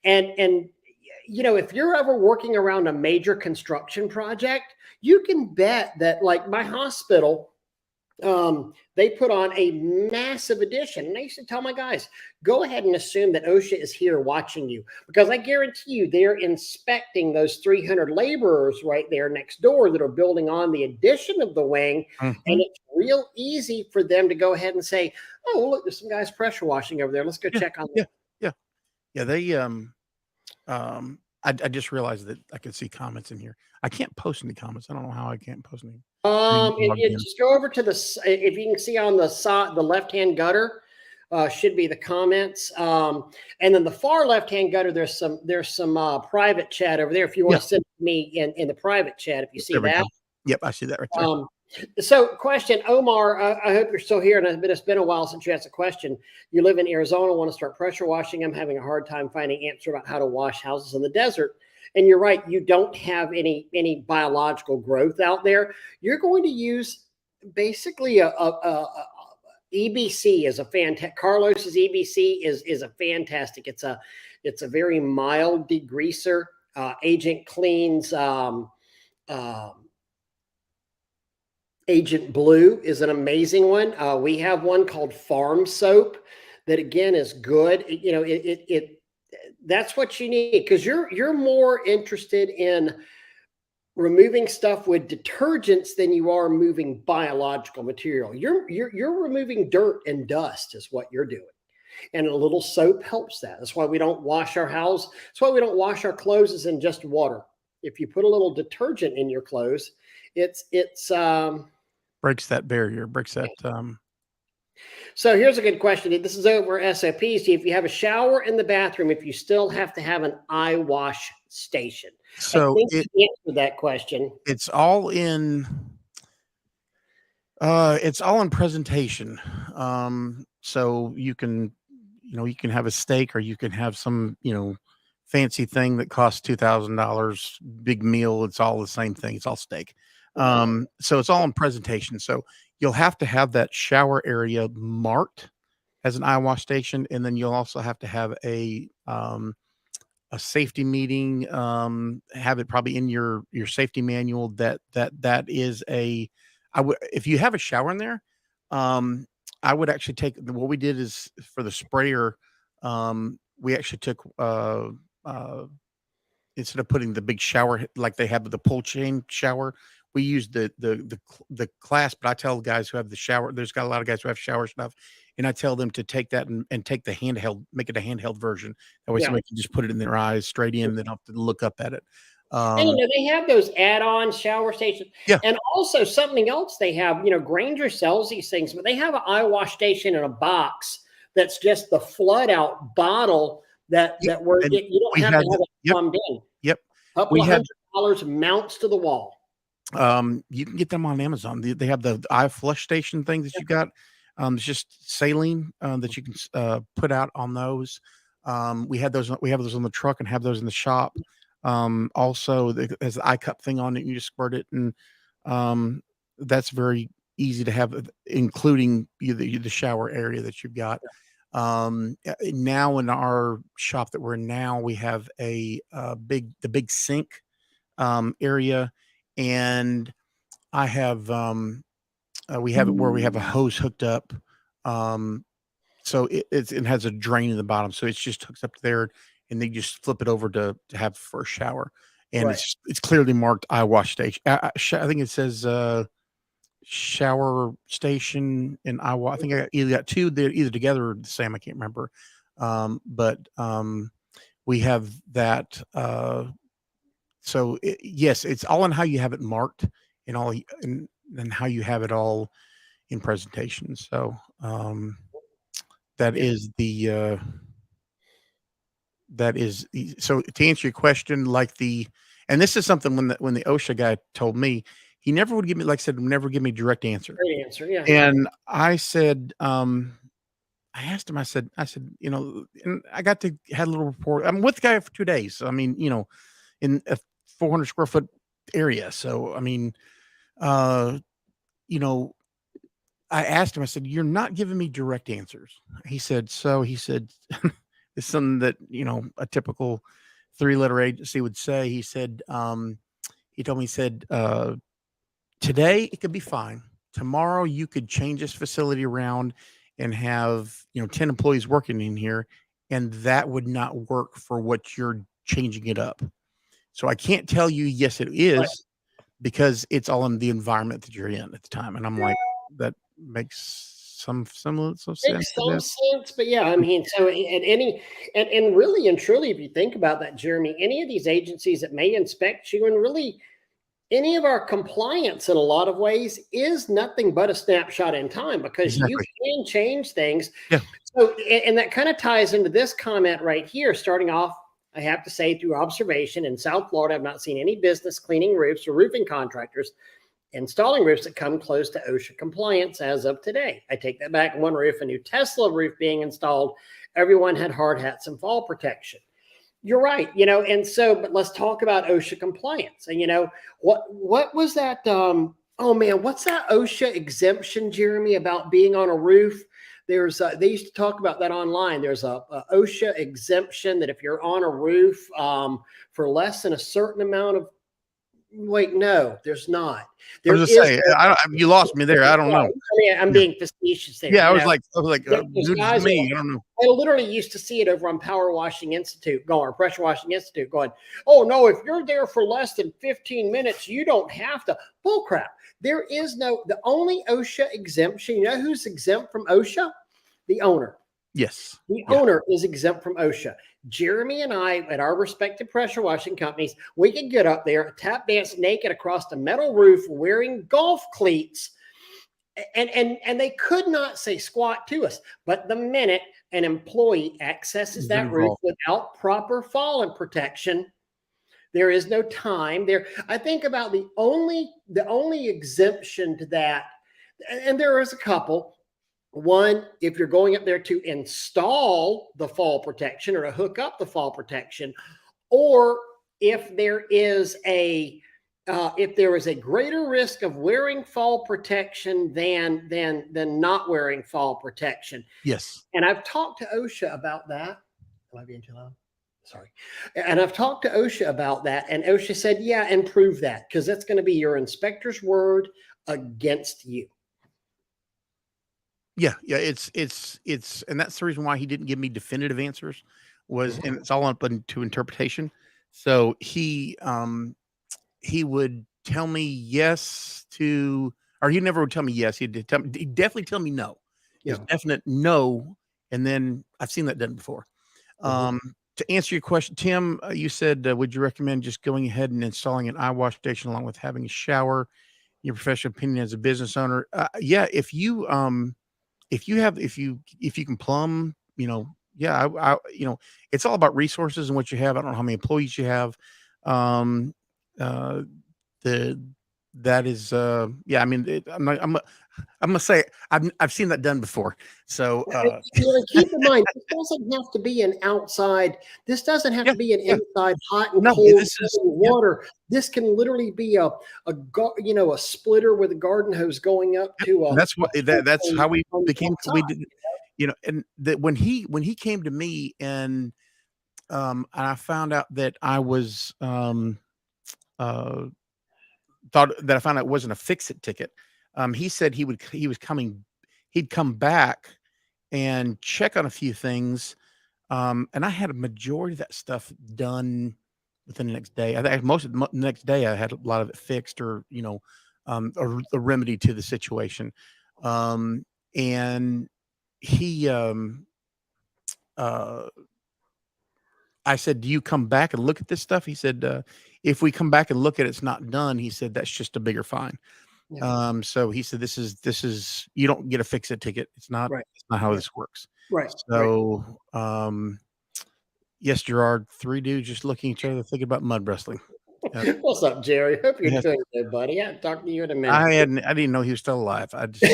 And if you're ever working around a major construction project, you can bet that, like my hospital, they put on a massive addition, and I used to tell my guys, go ahead and assume that OSHA is here watching you, because I guarantee you they're inspecting those 300 laborers right there next door that are building on the addition of the wing. And it's real easy for them to go ahead and say, oh, look, there's some guys pressure washing over there. Let's go check on them. Yeah. They, I just realized that I could see comments in here. I can't post any comments. I don't know how I can't post any. Just go over to if you can see on the side, the left-hand gutter, should be the comments. And then the far left-hand gutter, there's some private chat over there. If you want to send me in the private chat, if you see that. Yep, I see that right there. So question, Omar, I hope you're still here, and it's been a while since you asked a question. You live in Arizona, want to start pressure washing. I'm having a hard time finding answer about how to wash houses in the desert. And you're right, you don't have any biological growth out there. You're going to use basically EBC is a fantastic. Carlos's EBC is a fantastic. It's a very mild degreaser. Agent Clean's Agent Blue is an amazing one. We have one called Farm Soap that, again, is good. That's what you need, because you're more interested in removing stuff with detergents than you are moving biological material. You're removing dirt and dust is what you're doing. And a little soap helps that. That's why we don't wash our house. That's why we don't wash our clothes in just water. If you put a little detergent in your clothes, it's breaks that barrier, breaks that. So here's a good question. This is over SOPs. If you have a shower in the bathroom, if you still have to have an eye wash station. So I think you answered that question. It's all in presentation. So you can have a steak, or you can have some, fancy thing that costs $2,000, big meal. It's all the same thing. It's all steak. So it's all in presentation. So you'll have to have that shower area marked as an eye wash station. And then you'll also have to have a safety meeting, have it probably in your safety manual that is if you have a shower in there, I would actually what we did is for the sprayer, we actually took uh, instead of putting the big shower like they have the pull chain shower, we used the class. But I tell guys who have the shower, there's got a lot of guys who have shower stuff, and I tell them to take that and take the handheld, make it a handheld version. That way, Yeah. somebody can just put it in their eyes straight in. They don't have to look up at it. And they have those add-on shower stations, Yeah. and also something else they have. Granger sells these things, but they have an eye wash station in a box that's just the flood out bottle that where And you don't we have had to have it yep, plumbed in. yep. Couple We of had $100 mounts to the wall. You can get them on Amazon. They have the eye flush station thing that you got. It's just saline that you can put out on those. We had those. We have those on the truck and have those in the shop. Also, there's the eye cup thing on it. You just squirt it, and that's very easy to have, including the shower area that you've got. Now in our shop that we're in now, we have the big sink area, and I have we have it where we have a hose hooked up. So it has a drain in the bottom, so it just hooks up there, and they just flip it over to have for a shower, and Right. it's clearly marked eye wash station. I think it says shower station and eye wash. I think I either got two. They're either together or the same. I can't remember. But we have that. So yes, it's all on how you have it marked and all, and how you have it all in presentation. So that is so to answer your question, and this is something when the OSHA guy told me, he never would give me, like I said, never give me direct answer. Great answer. Yeah. And I said, I asked him, I said, and I got to had a little report. I'm with the guy for 2 days. So, I mean, in a 400 square foot area. So, I mean, you know, I asked him, I said, "You're not giving me direct answers." He said, it's something that, a typical 3-letter agency would say. He said, he told me, he said, today it could be fine. Tomorrow you could change this facility around and have, 10 employees working in here, and that would not work for what you're changing it up. So I can't tell you, yes, it is, Right. because it's all in the environment that you're in at the time. And I'm like, that makes some sense to Makes some this. sense, but yeah, I mean, so at any and really and truly, if you think about that, Jeremy, any of these agencies that may inspect you, and really any of our compliance in a lot of ways is nothing but a snapshot in time, because you Exactly. can change things. Yeah. So, and that kind of ties into this comment right here. Starting off, I have to say, through observation in South Florida, I've not seen any business cleaning roofs or roofing contractors installing roofs that come close to OSHA compliance as of today. I take that back. One roof, a new Tesla roof being installed, everyone had hard hats and fall protection. You're right, and so, but let's talk about OSHA compliance. And what was that? Oh man, what's that OSHA exemption, Jeremy, about being on a roof? They used to talk about that online. There's a OSHA exemption that if you're on a roof for less than a certain amount of, wait, no, there's not. I There was just is. saying, you lost me there. I don't know. I mean, I'm Yeah. being facetious there. Yeah. I was like, Those good guys as me. I don't know. I literally used to see it over on Power Washing Institute, or Pressure Washing Institute, going, "Oh no, if you're there for less than 15 minutes, you don't have to." Bull crap. There is the only OSHA exemption. You know who's exempt from OSHA? The owner. Yes. The Yeah. owner is exempt from OSHA. Jeremy and I, at our respective pressure washing companies, we could get up there, tap dance naked across the metal roof, wearing golf cleats, and they could not say squat to us. But the minute an employee accesses Get that roof involved. without proper fallen protection, there is no time there. I think about the only exemption to that, and there is a couple. One, if you're going up there to install the fall protection or to hook up the fall protection, or if there is a greater risk of wearing fall protection than not wearing fall protection. Yes. And I've talked to OSHA about that. Am I being too loud? Sorry. And I've talked to OSHA about that, and OSHA said, yeah, and prove that, because that's going to be your inspector's word against you. Yeah. Yeah. It's, and that's the reason why he didn't give me definitive answers, was, and it's all up to interpretation. So he would tell me yes to, or he never would tell me yes. He'd definitely tell me no. Yeah. His definite no, and then I've seen that done before. To answer your question, Tim, you said, would you recommend just going ahead and installing an eye wash station along with having a shower? Your professional opinion as a business owner, yeah. If you can plumb, yeah, it's all about resources and what you have. I don't know how many employees you have. Um, uh, the that is, yeah. I mean, I'm gonna say I've seen that done before. So, Keep in mind, this doesn't have to be an outside. This doesn't have yeah, to be an yeah. inside hot and No, cold this is, yeah, water. This can literally be a splitter with a garden hose going up to and a that's what that's how we on the became. We outside. did, and that when he came to me and I found out that I was uh thought that I found out it wasn't a fix it ticket. He said he'd come back and check on a few things. And I had a majority of that stuff done within the next day. I think most of the next day I had a lot of it fixed, or a remedy to the situation. And he uh I said, "Do you come back and look at this stuff?" He said, "If we come back and look at it's not done," he said, "that's just a bigger fine." Yeah. So he said, this is you don't get a fix it ticket. Right. It's not how Right. this works." Right. Right. So, yes, Gerard, three dudes just looking at each other thinking about mud wrestling. What's up, Jerry? Hope you're Yes, doing good, buddy. I haven't talked to you in a minute. I didn't know he was still alive. I just,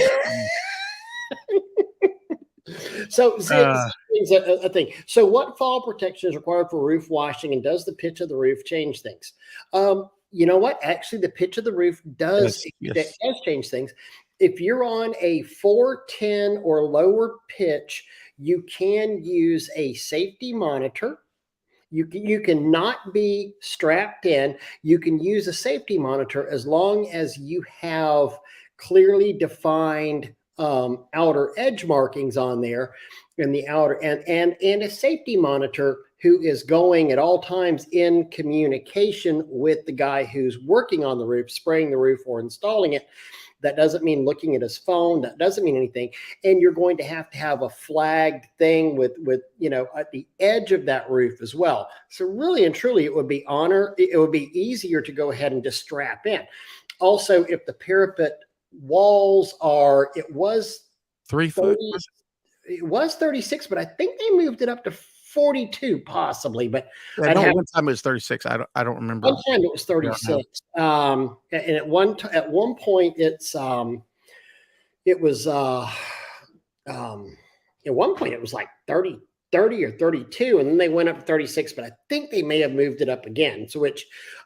So, see, uh, it's a thing. So, what fall protection is required for roof washing, and does the pitch of the roof change things? You know what? Actually, the pitch of the roof yes, yes. does change things. If you're on a 410 or lower pitch, you can use a safety monitor. You cannot be strapped in. You can use a safety monitor as long as you have clearly defined outer edge markings on there, and the outer and a safety monitor who is going at all times in communication with the guy who's working on the roof, spraying the roof or installing it. That doesn't mean looking at his phone. That doesn't mean anything. And you're going to have a flagged thing with at the edge of that roof as well. So really and truly, it would be easier to go ahead and just strap in. Also, if the parapet walls are, it was 3 foot. 30, it was 36, but I think they moved it up to 42 possibly. But I I'd know have one time it was 36. I don't remember. one time it was 36. And at one point it was at one point it was like 30 or 32, and then they went up to 36, but I think they may have moved it up again. So which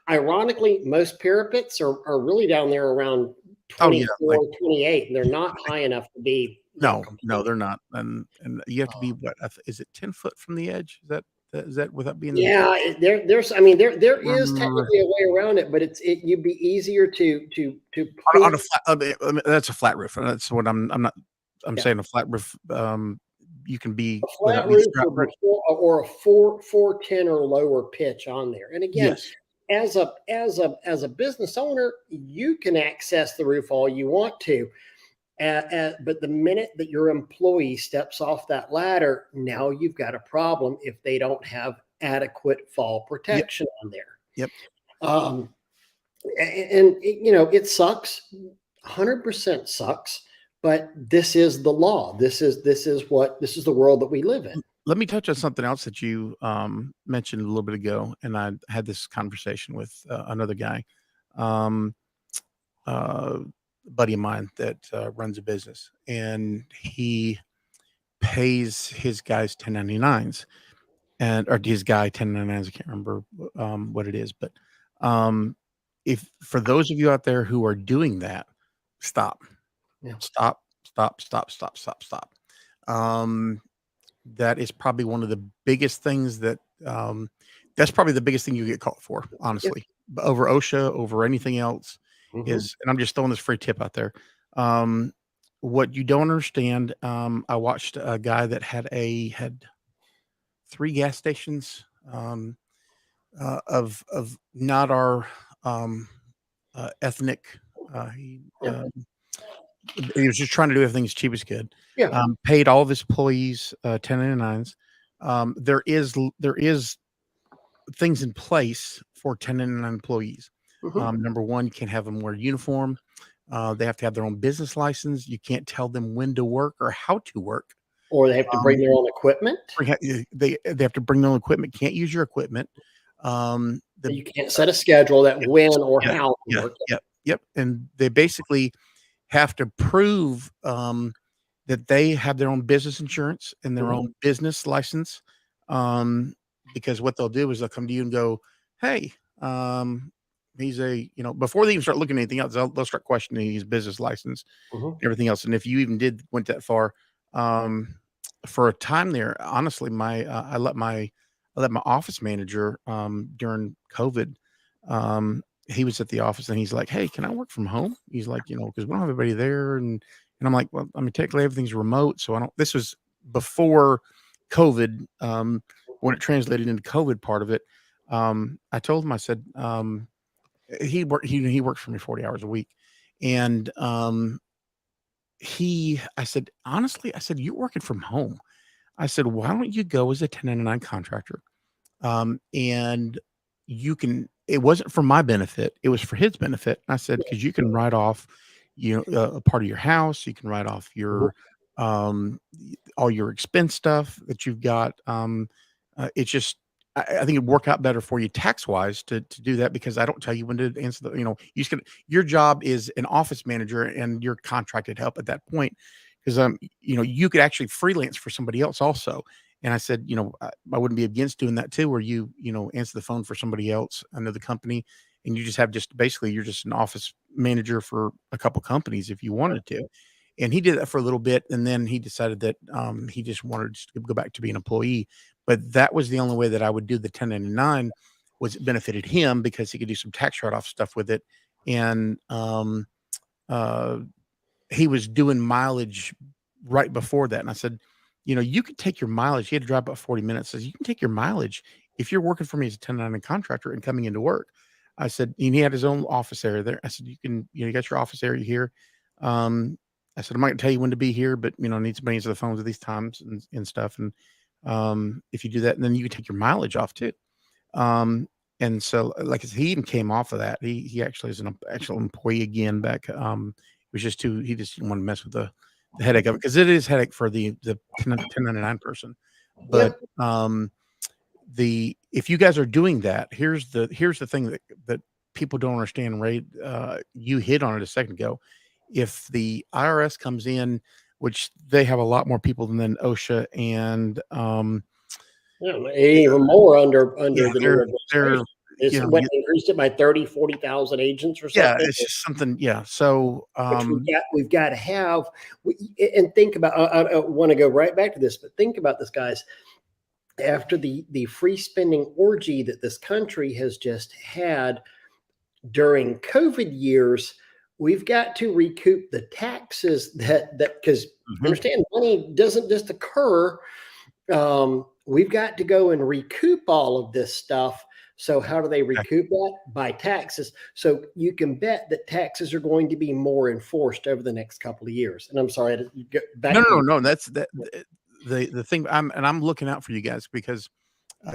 ironically, most parapets are really down there around Oh yeah, 24, like 28, and they're not high enough to be no, they're not. And you have to be what? Is it 10 foot from the edge? Is that without being? yeah, there's I mean there is Remember technically a way around it, but you'd be easier to on put. a flat. I mean, that's a flat roof. And that's what I'm not. I'm Yeah. saying a flat roof. You can be A without flat being roof strapped. or a 410 or lower pitch on there. And again, Yes. as a business owner, you can access the roof all you want to. But the minute that your employee steps off that ladder, now you've got a problem if they don't have adequate fall Yep. protection on there. Yep. Um, and it sucks. 100% sucks. But this is the law. This is the world that we live in. Let me touch on something else that you mentioned a little bit ago, and I had this conversation with another guy, um, a buddy of mine that runs a business, and he pays his guys 1099s, or his guy 1099s. I can't remember what it is, but if for those of you out there who are doing that, stop, Yeah. stop, stop, stop, stop, stop, stop. That is probably one of the biggest things that's probably the biggest thing you get caught for, honestly, over OSHA, over anything else. Is, and I'm just throwing this free tip out there. What you don't understand, I watched a guy that had 3 gas stations of not our ethnic. Yeah. He was just trying to do everything as cheap as he could. Yeah. Paid all of his employees 1099s. There is things in place for 1099 employees. Mhm. Number one, you can't have them wear uniform. They have to have their own business license. You can't tell them when to work or how to work. Or they have to bring Um, their own equipment. they have to bring their own equipment. Can't use your equipment. The You can't set a schedule that when or yeah, how to yeah, work. yeah, yep. And they basically have to prove that they have their own business insurance and their Mhm. own business license. Because what they'll do is they'll come to you and go, "Hey, he's a," before they even start looking at anything else, they'll start questioning his business license Mhm. and everything else. And if you even went that far, um, for a time there, honestly, I let my office manager during COVID. He was at the office and he's like, "Hey, can I work from home?" He's like, because we don't have everybody there, and I'm like, "Well, I mean, technically everything's remote, so I don't." This was before COVID, when it translated into COVID part of it. I told him, I said, he works for me 40 hours a week, and I said, honestly, I said, "You're working from home." I said, "Why don't you go as a 1099 contractor?" And it wasn't for my benefit, it was for his benefit. I said, "'Cause you can write off, a part of your house, you can write off Mhm. all your expense stuff that you've got." It's just, I think it'd work out better for you tax wise to do that, because I don't tell you when to answer you just your job is an office manager and you're contracted help at that point. Because you could actually freelance for somebody else also. And I said, I wouldn't be against doing that too, where answer the phone for somebody else, another company, and you just have basically you're just an office manager for a couple companies if you wanted to. And he did that for a little bit, and then he decided that he just wanted to go back to being an employee. But that was the only way that I would do the 1099, was it benefited him because he could do some tax write off stuff with it. And uh, he was doing mileage right before that, and I said, "You could take your mileage." He had to drive about 40 minutes. Says, "You can take your mileage if you're working for me as a 1099 contractor and coming into work." I said, and he had his own office area there. I said, "You can, you got your office area here." Um, I said, "I'm not gonna tell you when to be here, but I need somebody to answer the phones at these times and stuff. And if you do that, then you can take your mileage off too." Um, and so, like I said, he even came off of that. He actually is an actual employee again back. It was just too, he just didn't want to mess with the headache of it, because it is headache for the 1099 person. But Yep. if you guys are doing that, here's the thing that people don't understand, right? You hit on it a second ago. If the IRS comes in, which they have a lot more people than OSHA, and Yeah, even more yeah, under the new they're administration. It's you know what increased it by 30, 40,000 agents or yeah, something, it's just something, yeah. So which we've got to have. And think about, I want to go right back to this, but think about this, guys. After the free spending orgy that this country has just had during COVID years, we've got to recoup the taxes that because mhm, understand, money doesn't just occur. We've got to go and recoup all of this stuff. So how do they okay. recoup that? By taxes. So you can bet that taxes are going to be more enforced over the next couple of years. And I'm sorry to get No, back no, to no, you. no, that's the thing. I'm looking out for you guys, because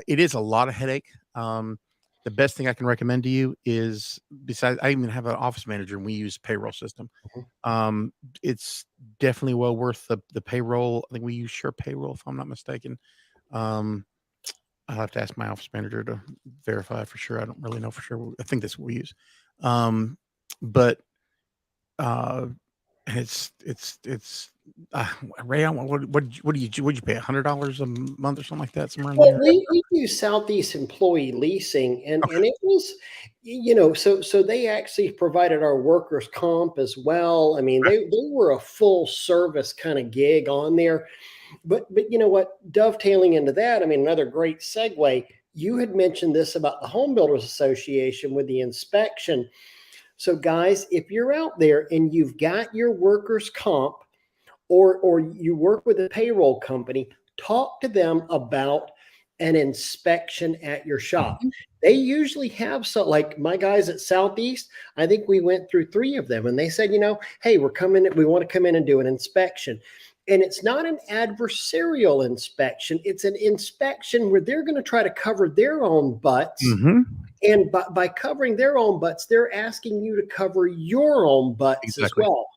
it is a lot of headache. The best thing I can recommend to you is, besides, I even have an office manager and we use payroll system. Mhm. Um, it's definitely well worth the payroll. I think we use Sure Payroll, if I'm not mistaken. Um, I'll have to ask my office manager to verify for sure. I don't really know for sure. I think that's what we use. But uh, and it's uh, Ray, what'd you pay? $100 a month or something like that, somewhere in Well, there? we use Southeast Employee Leasing, and Okay. it was, so they actually provided our workers' comp as well. I mean, they were a full service kind of gig on there. But you know what? Dovetailing into that, I mean, another great segue. You had mentioned this about the Home Builders Association with the inspection. So, guys, if you're out there and you've got your workers' comp, or you work with a payroll company, talk to them about an inspection at your shop. Mhm. They usually have, so like my guys at Southeast, I think we went through 3 of them and they said, hey, we want to come in and do an inspection. And it's not an adversarial inspection. It's an inspection where they're going to try to cover their own butts. Mhm. And by covering their own butts, they're asking you to cover your own butts as Exactly. well.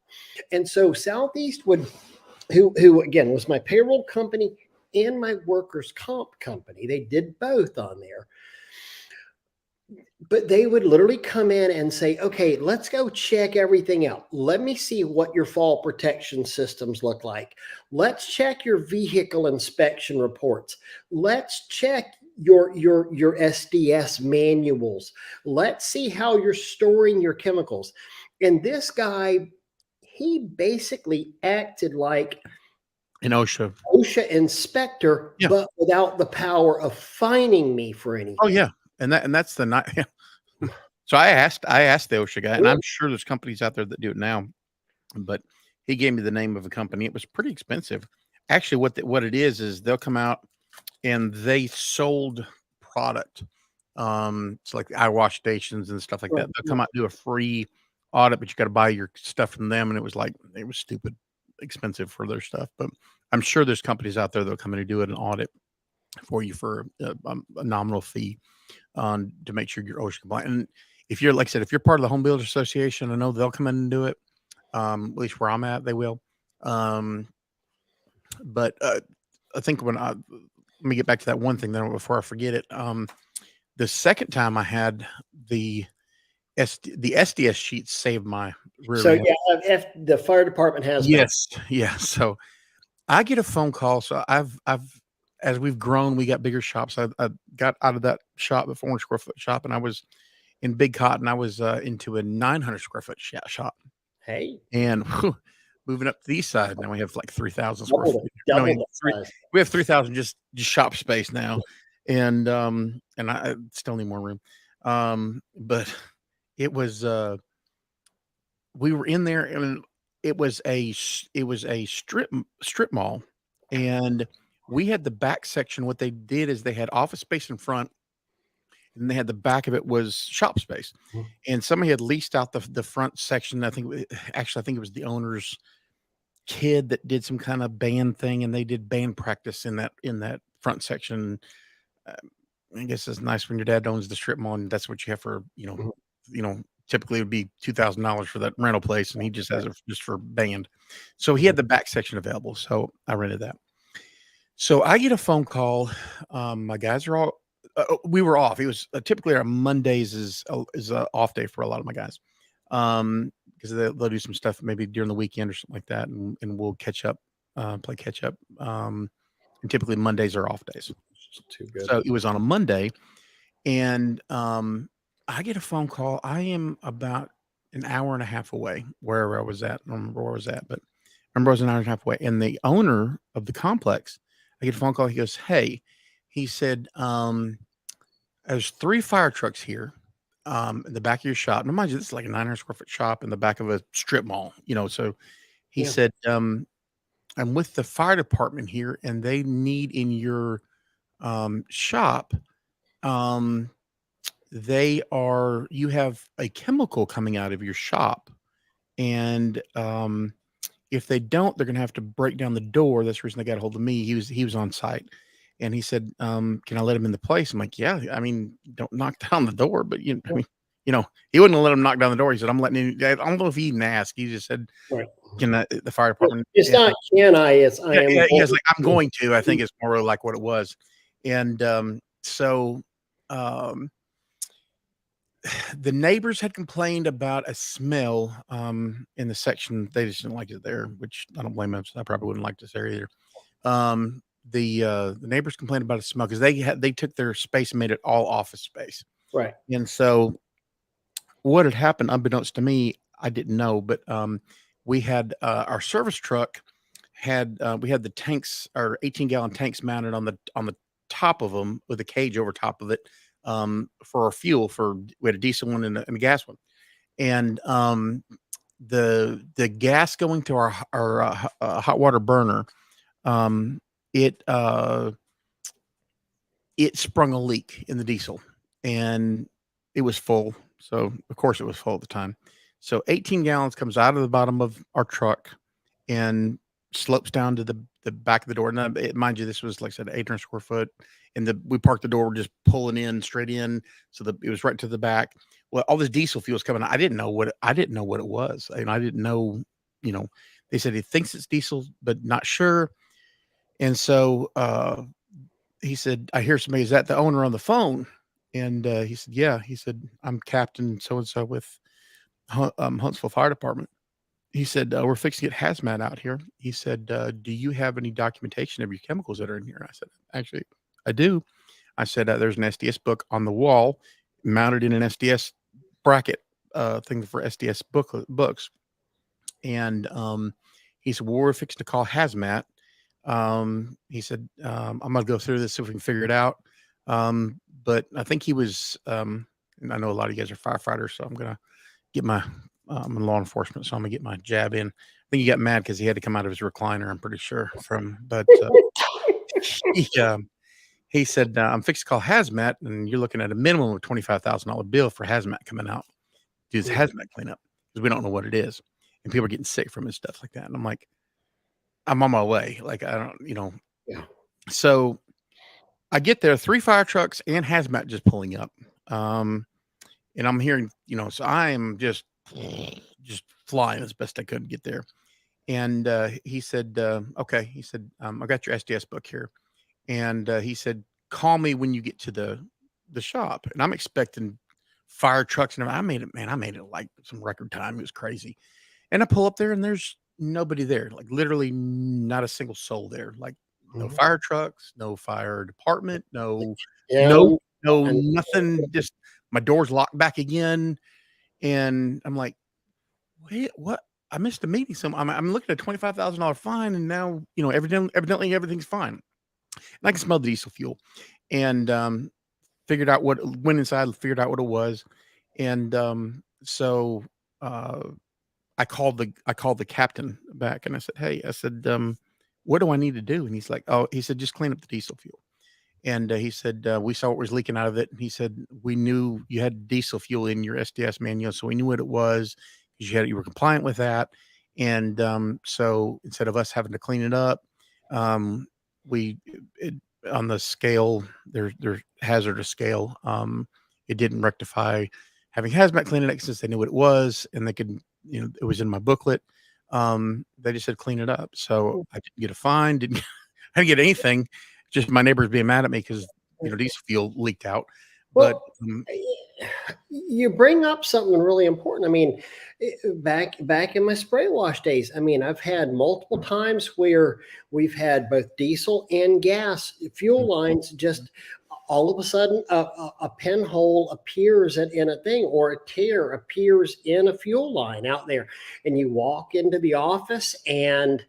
And so Southeast would, who again was my payroll company and my workers' comp company. They did both on there. But they would literally come in and say, okay, let's go check everything out. Let me see what your fall protection systems look like. Let's check your vehicle inspection reports. Let's check your SDS manuals. Let's see how you're storing your chemicals. And this guy, he basically acted like In OSHA. OSHA inspector, Yeah. but without the power of fining me for anything. Oh, yeah. And that's the not. Yeah. So I asked the OSHA guy, and I'm sure there's companies out there that do it now, but he gave me the name of a company. It was pretty expensive. Actually, what it is they'll come out and they sold product. It's like eye wash stations and stuff like that. They'll come out and do a free audit, but you got to buy your stuff from them. And it was stupid expensive for their stuff. But I'm sure there's companies out there that'll come in and do an audit for you for a nominal fee to make sure you're OSHA compliant. And if you're, like I said, if you're part of the Home Builders Association, I know they'll come in and do it. At least where I'm at, they will. But I think let me get back to that one thing then before I forget it. The second time I had the SDS sheets saved my rear So end. yeah, if the fire department has that. Yes. Yeah. So I get a phone call. So I've as we've grown, we got bigger shops. I got out of that shop, the 400 square foot shop, and I was in Big Cotton. I was into a 900 square foot shop. Hey, And moving up to the east side, now we have like 3,000 square double feet. the, No, double the size. we have 3,000 just shop space now, and I still need more room. But it was we were in there, and it was a strip mall, and we had the back section. What they did is they had office space in front, and they had the back of it was shop space. Mhm. And somebody had leased out the front section. I think it was the owner's kid that did some kind of band thing, and they did band practice in that front section. Uh, I guess it's nice when your dad owns the strip mall, and that's what you have for Mhm. typically it would be $2,000 for that rental place, and he just has it just for band. So he had the back section available, so I rented that. So I get a phone call. My guys are all we were off. It was typically our Mondays is a off day for a lot of my guys, because they'll do some stuff maybe during the weekend or something like that, and we'll catch up, play catch up. And typically Mondays are off days. Too good. So it was on a Monday, and I get a phone call. I am about an hour and a half away wherever I was at. I don't remember where I was at, but I remember I was an hour and a half away. And the owner of the complex, I get a phone call. He goes, "Hey," he said, "there's 3 fire trucks here in the back of your shop." Now, mind you, this is like a 900 square foot shop in the back of a strip mall, So he Yeah. said, "I'm with the fire department here, and they need in your shop. Um, you have a chemical coming out of your shop, and if they don't, they're gonna have to break down the door." That's the reason they got a hold of me. He was on site, and he said, "Can I let him in the place?" I'm like, "Yeah, I mean, don't knock down the door, but he wouldn't let him knock down the door. He said, I'm letting you." I don't know if he even asked. He just said, Right. "Can the fire department?" It's not can I, it's I Yeah, am yeah, yeah, it's going like, "I'm to. going to," I think it's more like what it was. And, so, um, the neighbors had complained about a smell, in the section. They just didn't like it there, which I don't blame them. I probably wouldn't like this area either. The neighbors complained about a smell because they took their space and made it all office space. Right. And so what had happened, unbeknownst to me, I didn't know, but, we had, our service truck we had the tanks, our 18-gallon tanks mounted on the top of them with a cage over top of it, for our fuel. We had a diesel one and a gas one. And, the gas going to our hot water burner, it, it sprung a leak in the diesel, and it was full. So of course it was full at the time. So 18 gallons comes out of the bottom of our truck and slopes down to the back of the door. Now, mind you, this was, like I said, 800 square foot, and we parked the door, just pulling in straight in, so it was right to the back. Well, all this diesel fuel was coming out. I didn't know what it was, and I didn't know. They said he thinks it's diesel, but not sure. And so he said, "I hear somebody. Is that the owner on the phone?" And he said, "Yeah." He said, "I'm Captain so and so with Huntsville Fire Department." He said, "We're fixing to get hazmat out here." He said, "Do you have any documentation of your chemicals that are in here?" I said, "Actually, I do." I said, "There's an SDS book on the wall mounted in an SDS bracket thing for SDS books." And he said, "Well, we're fixing to call hazmat." He said, "I'm going to go through this, see if we can figure it out." But I think he was, and I know a lot of you guys are firefighters, so I'm going to get I'm in law enforcement, so I'm gonna get my jab in. I think he got mad because he had to come out of his recliner, I'm pretty sure, but he, he said, "I'm fixed to call hazmat, and you're looking at a minimum of $25,000 bill for hazmat coming out. Do this hazmat cleanup because we don't know what it is, and people are getting sick from it and stuff like that." And I'm like, "I'm on my way." Like, I don't. Yeah. So I get there, 3 fire trucks and hazmat just pulling up. And I'm hearing, so I am just flying as best I could get there. And he said, "Okay." He said, "I got your SDS book here." And he said, "Call me when you get to the shop." And I'm expecting fire trucks, and I made it like some record time. It was crazy. And I pull up there, and there's nobody there, like literally not a single soul there. Like no fire trucks, no fire department, no, Yeah. nothing. Just my door's locked back again. And I'm like, "Wait, what? I missed a meeting." So I'm looking at a $25,000 fine, and now, evidently everything's fine. And I can smell the diesel fuel, and went inside, figured out what it was. And so I called the captain back, and I said, "Hey," I said, "what do I need to do?" And he's like, "Oh," he said, "just clean up the diesel fuel." And he said, "We saw what was leaking out of it." And he said, "We knew you had diesel fuel in your SDS manual, so we knew what it was because you were compliant with that. And so instead of us having to clean it up, we it, on the scale, their hazardous scale, it didn't rectify having hazmat clean it since they knew what it was, and they could, it was in my booklet. They just said clean it up, so I didn't get a fine, I didn't get anything. Just my neighbors being mad at me because diesel fuel leaked out. But Well, you bring up something really important. I mean, back in my spray wash days, I mean, I've had multiple times where we've had both diesel and gas fuel lines just all of a sudden a pinhole appears in a thing, or a tear appears in a fuel line out there, and you walk into the office, and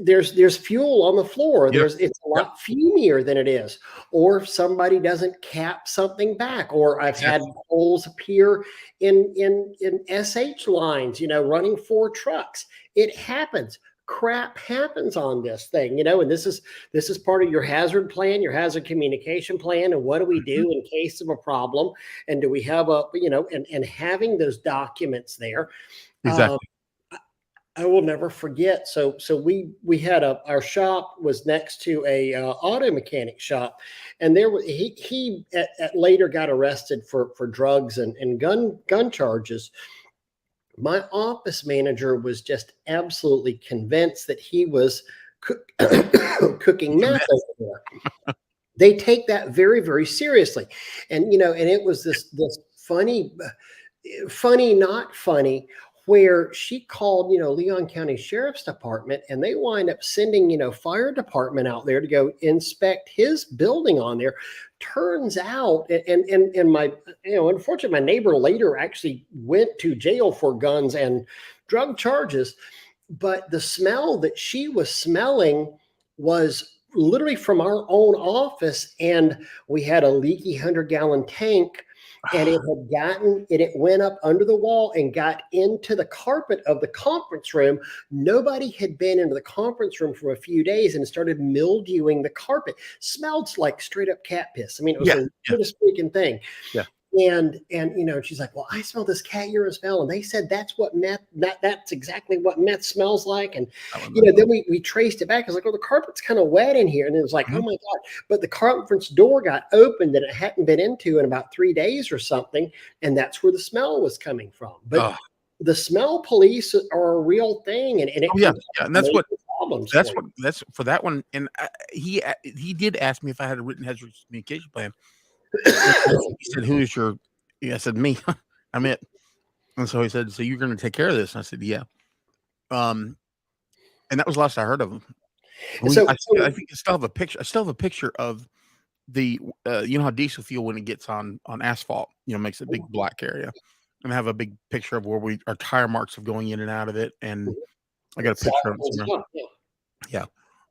there's fuel on the floor. yeah, It's a lot fumier than it is. Or if somebody doesn't cap something back, or I've had holes appear in SH lines, running 4 trucks. It happens. Crap happens on this thing, and this is part of your hazard plan, your hazard communication plan. And what do we do in case of a problem? And do we have and having those documents there. exactly. I will never forget. So we had our shop was next to a auto mechanic shop, and there was he at later got arrested for drugs and gun charges. My office manager was just absolutely convinced that he was cooking meth over there. They take that very, very seriously, and it was this funny, not funny, where she called, Leon County Sheriff's Department, and they wind up sending, fire department out there to go inspect his building on there. Turns out, and my, unfortunately, my neighbor later actually went to jail for guns and drug charges, but the smell that she was smelling was literally from our own office, and we had a leaky 100-gallon tank and it went up under the wall and got into the carpet of the conference room. Nobody had been into the conference room for a few days and started mildewing the carpet. Smelled like straight up cat piss. I mean, it was Yeah, the yeah, weirdest freaking thing. yeah. And she's like, well, I smell this cat urine smell, and they said that's what meth, that's exactly what meth smells like. And then we traced it back. I was like, well, the carpet's kind of wet in here, and it was like, oh my god! But the conference door got opened that it hadn't been into in about 3 days or something, and that's where the smell was coming from. But the smell police are a real thing, and it yeah, can yeah, and that's what problems. that's for that one. And he did ask me if I had a written hazard communication plan. He said, "Who is your?" I said, "Me." I'm it. And so he said, "So you're going to take care of this?" And I said, "Yeah." And that was the last I heard of him. I think I still have a picture. I still have a picture of the how diesel fuel when it gets on asphalt, makes a big black area, and I have a big picture of where our tire marks of going in and out of it, and I got a picture of it somewhere. Yeah.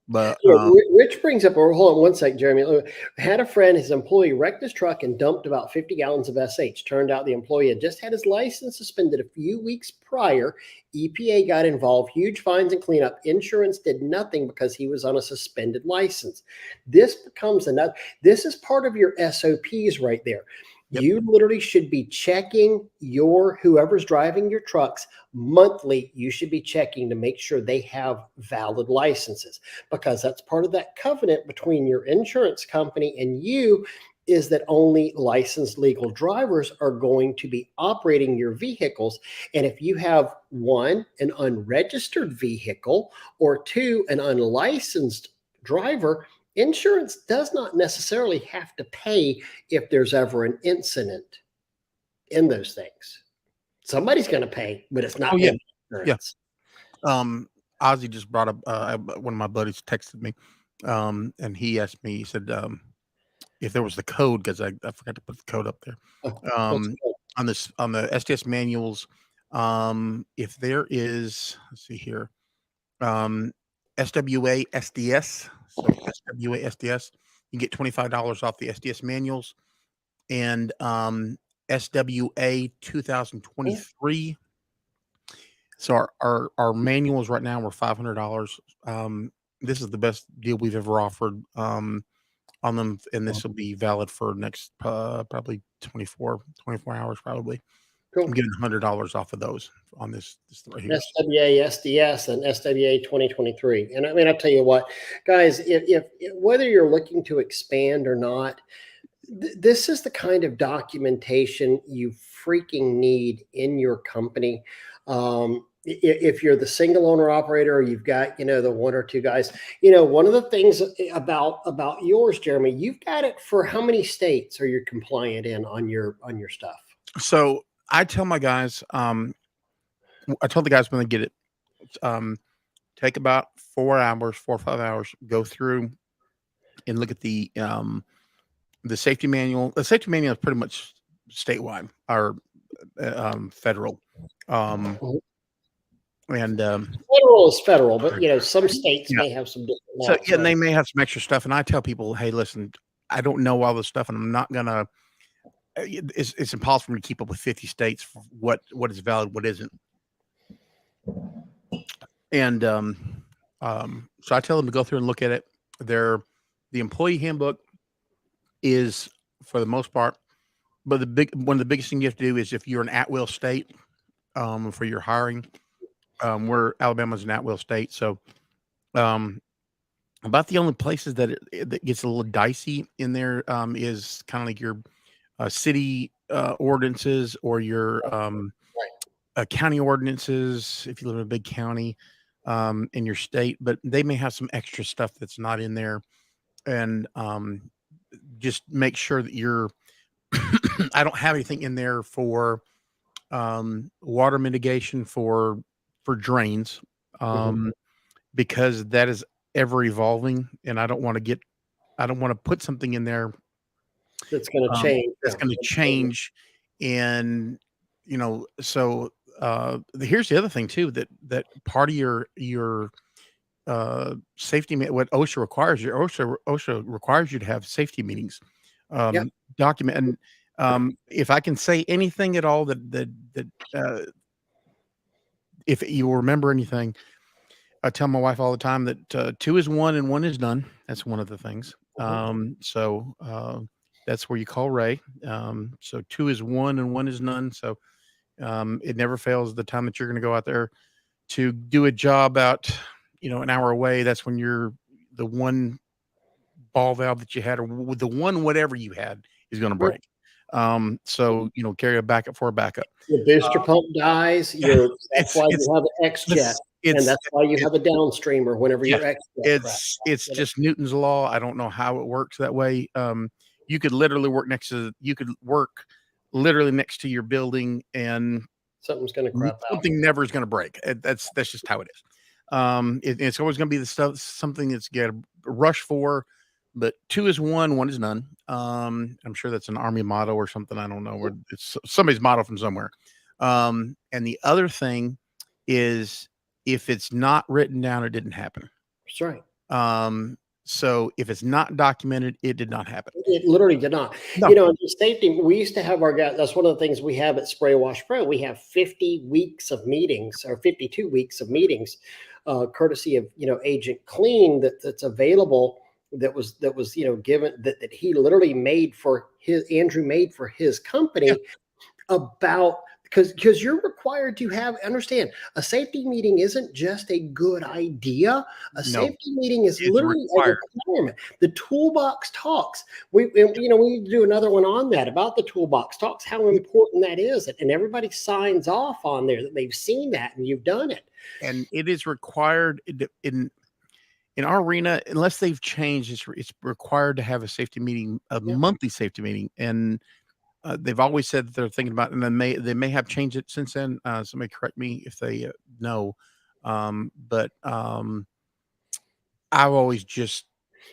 But Rich brings up, hold on one sec, Jeremy. Had a friend, his employee wrecked his truck and dumped about 50 gallons of SH. Turned out the employee had just had his license suspended a few weeks prior. EPA got involved, huge fines and cleanup. Insurance did nothing because he was on a suspended license. This is part of your SOPs right there. Yep. You literally should be checking whoever's driving your trucks monthly. You should be checking to make sure they have valid licenses, because that's part of that covenant between your insurance company and you, is that only licensed legal drivers are going to be operating your vehicles. And if you have one, an unregistered vehicle, or two, an unlicensed driver, insurance does not necessarily have to pay if there's ever an incident in those things. Somebody's going to pay, but it's not. Oh, yeah. Insurance. Yeah. Ozzy just brought up, one of my buddies texted me, and he asked me, he said, if there was the code, because I forgot to put the code up there. On the SDS manuals, if there is, let's see here, SWA SDS, so SWA SDS, you get $25 off the SDS manuals, and SWA 2023. So our manuals right now were $500. This is the best deal we've ever offered on them, and this will be valid for next probably 24 hours probably. Cool. I'm getting $100 off of those on this right here. SWA SDS and SWA 2023. And I mean, I'll tell you what, guys, if whether you're looking to expand or not, this is the kind of documentation you freaking need in your company. If you're the single owner operator, or you've got, the one or two guys, one of the things about yours, Jeremy, you've got it for how many states are you compliant in on your stuff? So I tell my guys, I told the guys when they get it, take about 4 or 5 hours, go through and look at the safety manual. The safety manual is pretty much statewide or federal. And federal is federal, but some states may have some different laws. So and they may have some extra stuff. And I tell people, hey, listen, I don't know all this stuff, and I'm not gonna. It's impossible for me to keep up with 50 states for what is valid, what isn't. And so I tell them to go through and look at it. The employee handbook is, for the most part, but one of the biggest things you have to do is, if you're an at-will state, for your hiring, where Alabama's an at-will state. So about the only places that that gets a little dicey in there is kind of like your city ordinances, or your county ordinances, if you live in a big county in your state, but they may have some extra stuff that's not in there. And just make sure that you're I don't have anything in there for water mitigation for drains, because that is ever evolving, and I don't want to put something in there that's going to change. That's going to change. And so here's the other thing too, that part of your safety, what OSHA requires you to have safety meetings, document. And If I can say anything at all if you remember anything, I tell my wife all the time that 2 is 1 and 1 is none. That's one of the things. That's where you call Ray. So 2 is 1 and 1 is none. So it never fails the time that you're going to go out there to do a job out, an hour away. That's when the one ball valve that you had, or the one whatever you had, is going to break. So carry a backup for a backup. Your booster pump dies. That's why you have an X-jet, and that's why you have a downstreamer whenever your X-jet cracks. It's just Newton's law. I don't know how it works that way. You could literally work literally next to your building, and something's going to crap out. Something never is going to break. That's just how it is. It's always going to be something that's got to rush for. But 2 is 1, 1 is none. I'm sure that's an Army motto or something. I don't know, where it's somebody's motto from somewhere. And the other thing is, if it's not written down, it didn't happen. That's right. So if it's not documented, it did not happen. It literally did not. No. The safety, we used to have our guys. That's one of the things we have at Spray Wash Pro. We have 50 weeks of meetings, or 52 weeks of meetings, courtesy of Agent Clean, that's available. That was given that he literally Andrew made for his company. About because you're required to understand a safety meeting isn't just a good idea. Safety meeting is literally a requirement. The toolbox talks. We need to do another one on that, about the toolbox talks, how important that is, and everybody signs off on there that they've seen that and you've done it. And it is required in our arena, unless they've changed. It's required to have a safety meeting, monthly safety meeting, and they've always said that they're thinking about it, and then they may have changed it since then. Somebody correct me if they know, but I've always just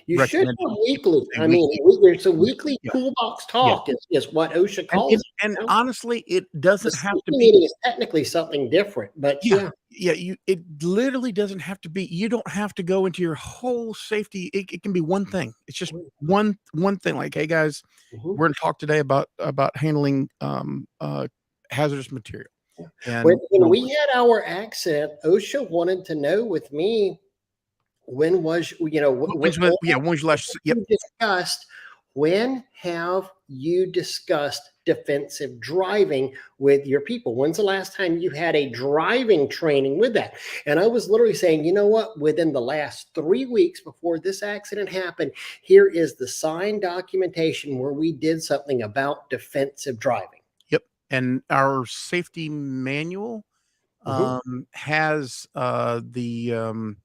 you should have weekly. I mean, there's a weekly toolbox talk is what OSHA calls it. And honestly, it doesn't have to be. Meeting is technically something different, but it literally doesn't have to be. You don't have to go into your whole safety. It can be one thing. It's just one thing. Like, hey guys, we're going to talk today about handling hazardous material. And when we had our accent, OSHA wanted to know with me, when was when have you discussed defensive driving with your people? When's the last time you had a driving training with that? And I was literally saying, within the last 3 weeks before this accident happened, here is the signed documentation where we did something about defensive driving. Yep. And our safety manual has the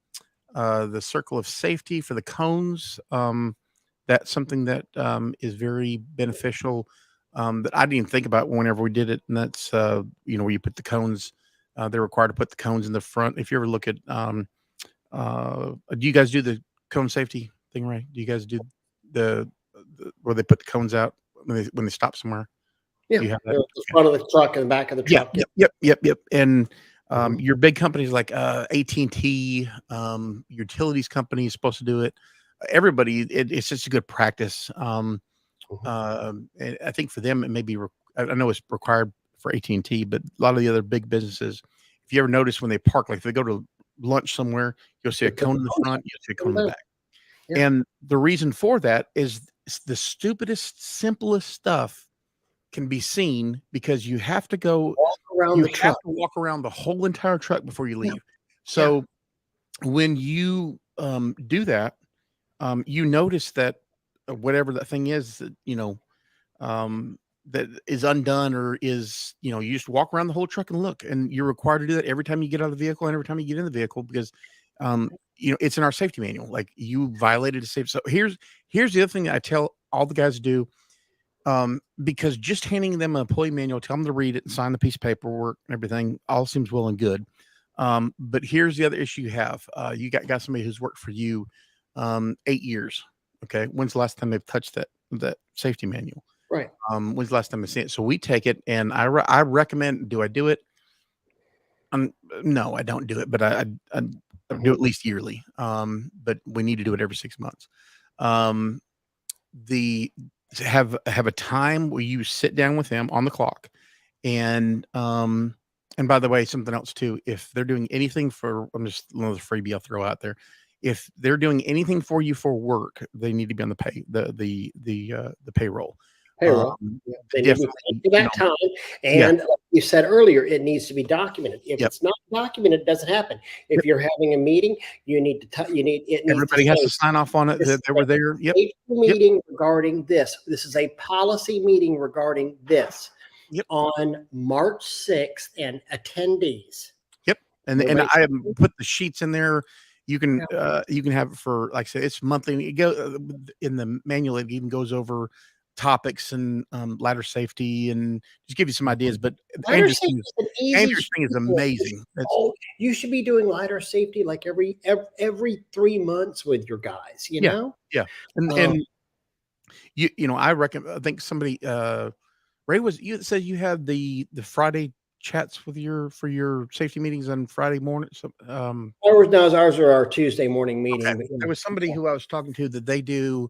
circle of safety for the cones. That's something that is very beneficial, that I didn't even think about whenever we did it. And that's, where you put the cones. They're required to put the cones in the front. If you ever look at, do you guys do the cone safety thing, right? Do you guys do the where they put the cones out when they stop somewhere? Yeah, you have that? The front of the truck and the back of the truck. Yep. And your big companies like AT&T, utilities companies is supposed to do it. Everybody, it's just a good practice. And I think for them, it may be, I know it's required for AT&T, but a lot of the other big businesses, if you ever notice when they park, like if they go to lunch somewhere, you'll see a cone in the front, you'll see a cone in the back. Yeah. And the reason for that is the stupidest, simplest stuff can be seen, because you have to walk around the whole entire truck before you leave. Yeah. So when you do that, you notice that whatever that thing is that that is undone, or is you just walk around the whole truck and look, and you're required to do that every time you get out of the vehicle and every time you get in the vehicle, because it's in our safety manual. Like, you violated a safety. So here's the other thing that I tell all the guys to do. Because just handing them an employee manual, tell them to read it and sign the piece of paperwork and everything, all seems well and good. But here's the other issue you have. You got somebody who's worked for you 8 years. Okay. When's the last time they've touched that safety manual? Right. When's the last time they've seen it? So we take it, and I recommend, do I do it? No, I don't do it, but I do at least yearly. But we need to do it every 6 months. have a time where you sit down with them on the clock. And by the way, something else too, if they're doing anything for, I'm just another freebie I'll throw out there. If they're doing anything for you for work, they need to be on the payroll. Payroll. Yeah, they need to be paid Definitely, for that time. yeah, And like you said earlier, it needs to be documented. If yep, it's not documented, it doesn't happen. If yep. you're having a meeting, you need to it needs to Everybody has to say sign off on it this that is they a were there. Yep, fateful yep, meeting regarding this. This is a policy meeting regarding this yep, on March 6th and attendees. yep. And Everybody, I have put the sheets in there. yeah. You can have it for, like I said, it's monthly. It go in the manual. It even goes over topics and ladder safety and just give you some ideas. But Lighter safety is an easy. Andrew's thing is amazing. It's Oh, you should be doing lighter safety like every 3 months with your guys. You yeah, know. yeah. Um, And I think somebody Ray was you said you had the Friday chats with your safety meetings on Friday morning. So ours are our Tuesday morning okay. meeting. But, There was somebody who I was talking to that they do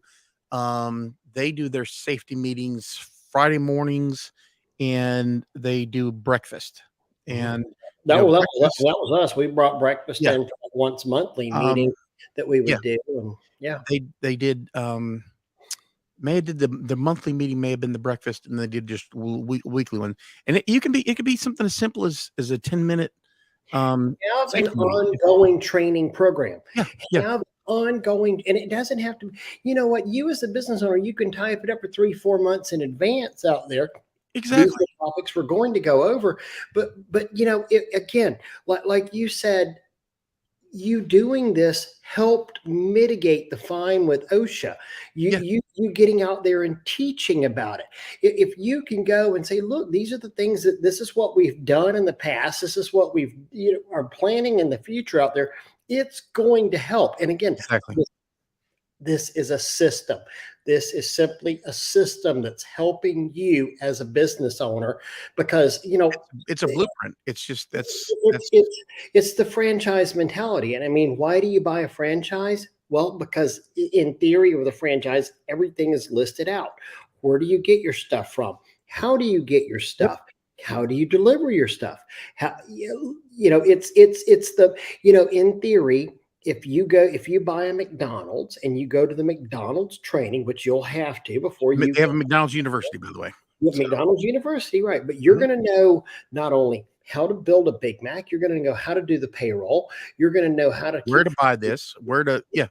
their safety meetings Friday mornings and they do breakfast. Mhm. And That breakfast, was us. We brought breakfast yeah. in for like once monthly Um meeting that we yeah, would do, and yeah, they did may have did the monthly meeting may have been the breakfast and they did just weekly one. And it could be something as simple as a 10-minute have an safety meeting. ongoing training program. Yeah, yeah, Have ongoing, and it doesn't have to. You know what? You as a business owner, you can type it up for 3-4 months in advance out there. These are exactly. the topics we're going to go over, but again, like you said, you doing this helped mitigate the fine with OSHA. Yeah, You getting out there and teaching about it. If you can go and say, look, these are the things that this is what we've done in the past. This is what we've are planning in the future out there. It's going to help. And again, exactly. this is a system. This is simply a system that's helping you as a business owner because It's a blueprint. It's just it's that's it's it's the franchise mentality. And I mean, why do you buy a franchise? Well, because in theory with a franchise, everything is listed out. Where do you get your stuff from? How do you get your yep. stuff? How do you deliver your stuff? How it's the in theory, if you buy a McDonald's and you go to the McDonald's training, which you'll have to before you They have a McDonald's University, by the way. at So McDonald's University, right? But you're mhm. going to know not only how to build a Big Mac, you're going to know how to do the payroll. You're going to know how to Where keep to buy this, where to yeah.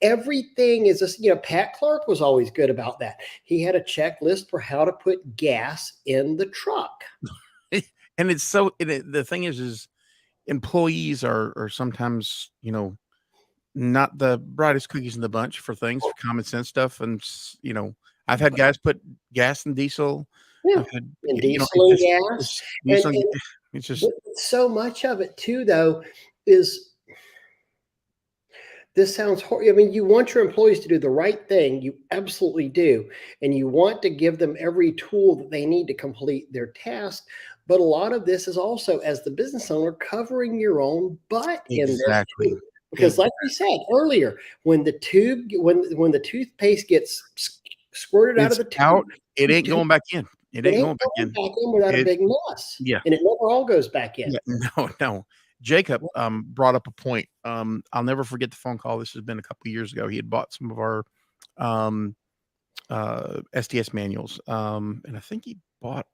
everything is this. Pat Clark was always good about that. He had a checklist for how to put gas in the truck. And it's so the thing is employees are sometimes, not the brightest cookies in the bunch for things, for common sense stuff, and I've had guys put gas and diesel. Yeah, I've had, and it's diesel and just gas, it's and diesel. and It's just but so much of it too, though, is this sounds horrible. I mean, you want your employees to do the right thing. You absolutely do. And you want to give them every tool that they need to complete their task. But a lot of this is also, as the business owner, covering your own butt in there exactly. too. Because, like we said earlier, when the toothpaste gets squirted out of It's the tube, out. It the ain't tooth, going back in. It it ain't ain't going back going in. back in without a It big mess. yeah. And it never all goes back in. Yeah, no, no. Jacob, brought up a point. I'll never forget the phone call. This has been a couple of years ago. He had bought some of our, SDS manuals, and I think he got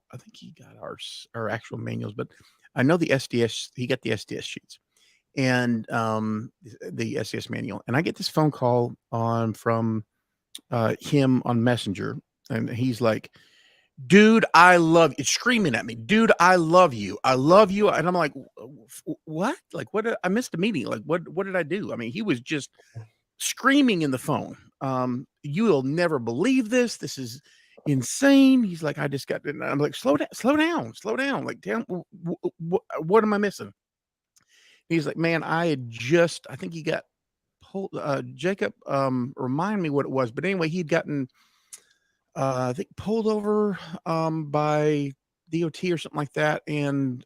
our actual manuals, but I know the SDS he got the SDS sheets and, the SDS manual, and I get this phone call from, him on Messenger, and he's like, "Dude, I love you," screaming at me, "Dude, I love you. I love you." And I'm like, What? Like, what? I missed a meeting. Like, what did I do?" I mean, he was just screaming in the phone. "You'll never believe this. This is insane." He's like, "I just got," and I'm like, "Slow down, slow down, slow down. Like, damn, what am I missing?" He's like, "Man, I think he got pulled, Jacob, remind me what it was. But anyway, he'd gotten I think pulled over by DOT or something like that, and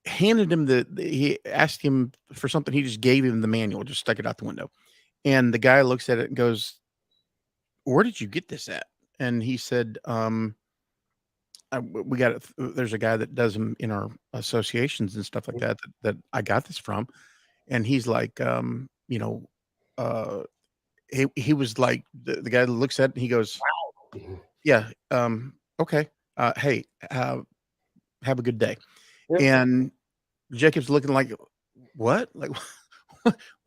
handed him he asked him for something. He just gave him the manual, just stuck it out the window. And the guy looks at it and goes, where did you get this at? And he said, we got it. There's a guy that does them in our associations and stuff like that, that I got this from. And he's like, you know, uh, he was like, the guy that looks at it, and he goes, Mhm. yeah, okay. Hey, have a good day. Yep. And Jacob's looking like, what? Like,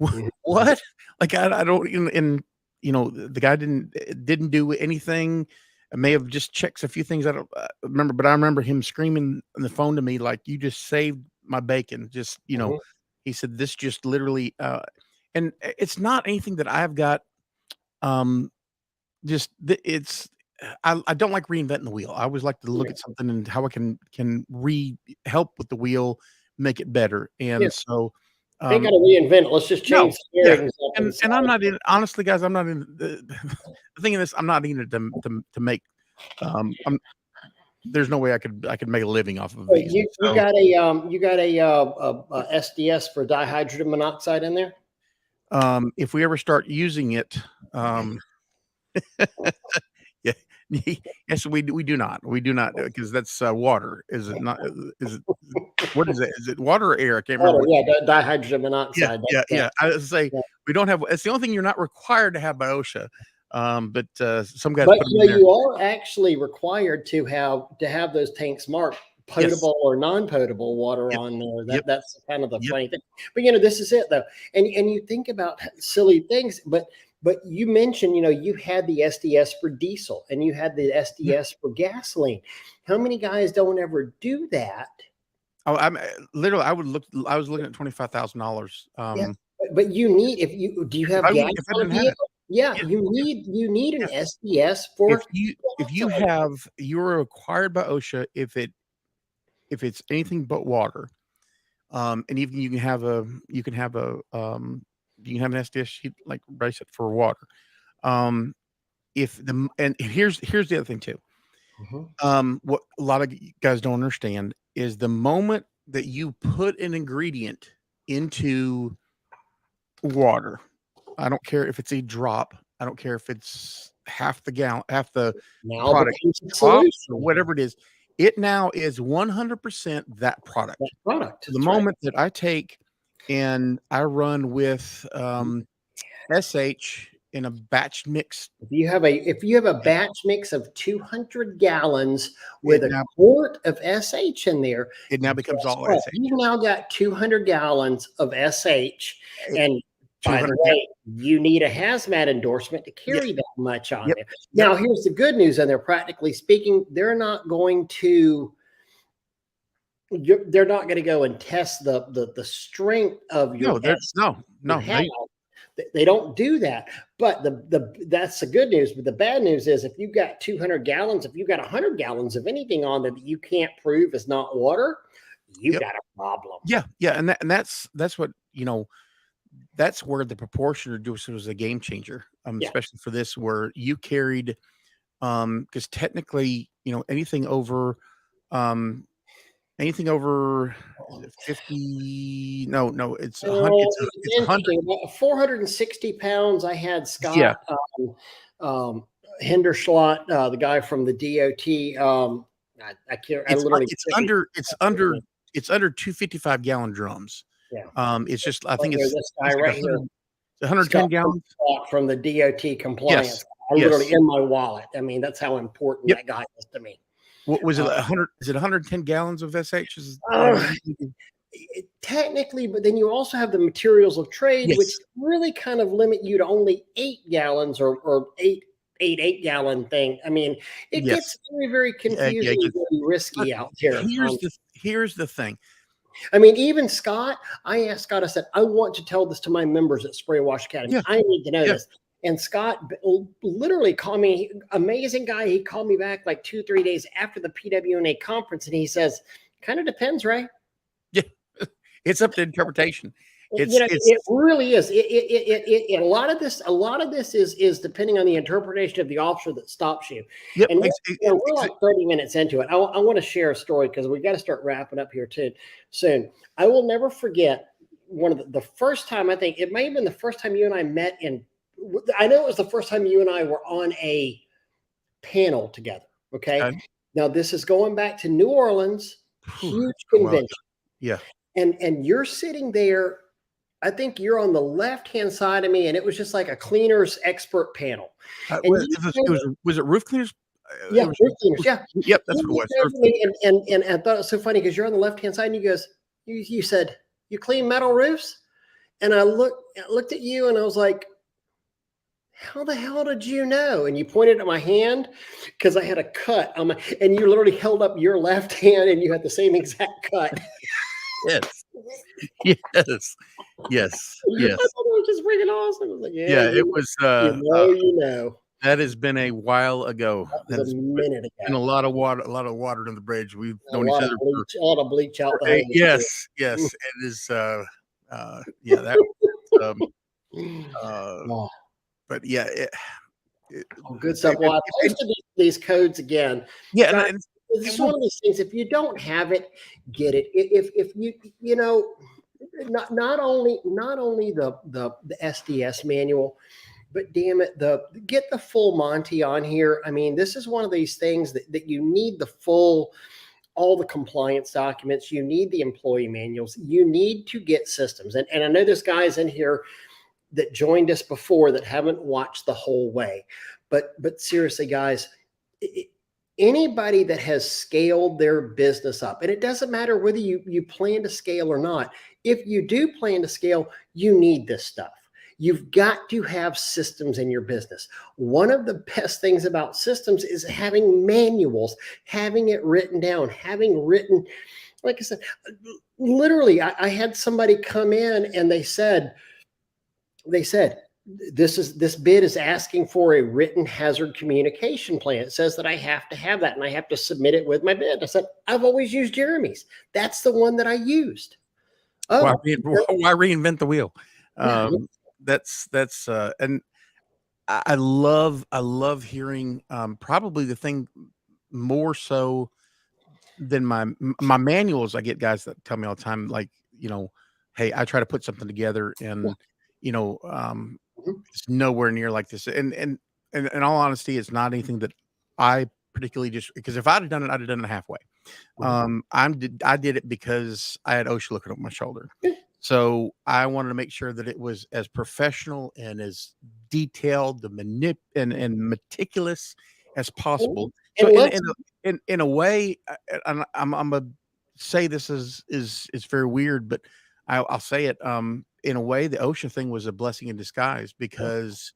Mhm. what? Like, I don't, and you know, the guy didn't do anything. I may have just checked a few things. I don't remember, but I remember him screaming on the phone to me, like, you just saved my bacon. Just, you know, Mhm. he said, this just literally, and it's not anything that I've got, um, it's, I don't like reinventing the wheel. I always like to look Yeah. at something and how I can help with the wheel, make it better. Yeah. And so, Ain't um, gotta reinvent it. Let's just no, change the yeah, steering stuff and and I'm slide. not in, honestly, guys, I'm not in the thing of this. I'm not in it to make. I'm There's no way I could make a living off of So these. you So, got a SDS for dihydrogen monoxide in there? if we ever start using it, um, yeah, yes, we do not. We do not, because that's water. Is it not? Is it what is it? Is it water or air? I can't remember Water, what. yeah, dihydrogen Yeah, monoxide. yeah, yeah. I was say Yeah. we don't have. It's the only thing you're not required to have by OSHA. But some guys But put them you in know, there. you are actually required to have those tanks marked Yes. potable or non-potable water Yep. on there. Yep. That's kind of the Yep. funny thing. But you know, this is it though. And you think about silly things, but you mentioned, you know, you had the SDS for diesel and you had the Yeah. SDS for gasoline. How many guys don't ever do that? Oh, I'm literally. I would look. I was looking at $25,000. Yeah, but you need if you do you have gas If I on a didn't have it. vehicle? Yeah, Yeah. you need an Yeah. SDS for If you gasoline. have, you're required by OSHA, if it's anything but water, and even you can have an SDS sheet like brace it for water. Um, if the and here's the other thing too. Mhm. What a lot of guys don't understand is the moment that you put an ingredient into water, I don't care if it's a drop, I don't care if it's half the gallon, half the Now product, becomes a drops or solution. whatever it is, it now is 100% that That product. product, The that's right. moment that I take and I run with, SH in a batch mix, If you have a batch mix of 200 gallons it with a now quart of SH in there, it now becomes guess all what? SH. You've now got 200 gallons of SH. It And by the 200 ga way, you need a hazmat endorsement to Yeah. carry that much on Yep. there. Yep. Now, here's the good news, and they're practically speaking, they're not going to go and test the strength of No, your they're you no, have. They don't do that. But that's the good news. But the bad news is if you've got 200 gallons, if you've got 100 gallons of anything on there that you can't prove is not water, you Yep. got a problem. Yeah, yeah, and that's what, that's where the proportion reducer was a game changer, Yeah. especially for this, where you carried, because technically, um, anything over, is it 50? No, no, it's a hundred. It's It's a hundred. interesting. About 460 pounds. I had Yeah, Scott um, Henderschlott, the guy from the DOT. I can't. I literally it's can't. under, it's under 255-gallon drums. Yeah. It's just, I Right think here, it's, this guy it's like right here. 110 Scott gallons. from the DOT Yes, compliance. I literally yes. in my wallet. I mean, that's how important Yep. that guy is to me. What was it? Uh, 100? Is it 110 gallons of SH? Is uh, Technically, but then you also have the materials of trade, which Yes. really kind of limit you to only 8 gallons or eight gallon thing. I mean, it Yes. gets very, very Yeah, yeah, confusing and very but risky out there. here's the thing. I mean, even Scott, I asked Scott, I said, I want to tell this to my members at Spray Wash Academy. Yeah, I need to know yeah, this. And Scott literally called me, amazing guy. He called me back like 2, 3 days after the PWNA conference, and he says, kind of depends, Ray. yeah. It's up to interpretation. It's It really is. A lot of this is depending on the interpretation of the officer that stops you. Yep, And we're like 30 minutes into it. I want to share a story because we got to start wrapping up here too soon. I will never forget one of the first time, I think it may have been the first time you and I met in I know it was the first time you and I were on a panel together. Okay. Okay. Now this is going back to New Orleans, Whew, huge it's been a while ago. convention, Yeah. and you're sitting there. I think you're on the left hand side of me, and it was just like a cleaners expert panel. And Well, you was it roof cleaners? yeah, It was roof cleaners, yeah. yep, that's You what it was. looked over me and I thought it was so funny because you're on the left-hand side and you goes, you said, "You clean metal roofs?" And I looked at you and I was like, "How the hell did you know?" And you pointed at my hand because I had a cut on my, and you literally held up your left hand and you had the same exact cut. Yes. Yes. Yes. I thought Yes. it was just freaking awesome. I was like, "Yeah, Yeah, it was, you know." that has been a while ago. That was That a has minute been ago. a lot of water under the bridge. We've A known each lot of other bleach, a lot of bleach out for the 8 hose too. yes, yes, it is, yeah, that um, uh, Oh, but yeah, good stuff. Well, I posted these codes again. yeah, Guys, and it's we'll one of these things. If you don't have it, get it. If you know, not only the SDS manual, but damn it, get the full Monty on here. I mean, this is one of these things that you need the full, all the compliance documents. You need the employee manuals. You need to get systems. And I know there's guys in here that joined us before that haven't watched the whole way. But seriously, guys, anybody that has scaled their business up, and it doesn't matter whether you plan to scale or not. If you do plan to scale, you need this stuff. You've got to have systems in your business. One of the best things about systems is having manuals, having it written down, having written, like I said, literally, I had somebody come in and they said this bid is asking for a written hazard communication plan. It says that I have to have that and I have to submit it with my bid. I said, I've always used Jeremy's. That's the one that I used. why Oh, why reinvent the wheel? yeah. And I love hearing, probably the thing more so than my manuals. I get guys that tell me all the time, like, "Hey, I try to put something together Yeah. and, you know, um, Mhm. it's nowhere near like this." And in all honesty, it's not anything that I particularly just because if I'd have done it, I'd have done it halfway. Mhm. I did it because I had OSHA looking over my shoulder. Yeah. So I wanted to make sure that it was as professional and as detailed, and meticulous as possible. So And let's in a way, and I'm gonna say this is very weird, but I'll say it. In a way, the OSHA thing was a blessing in disguise because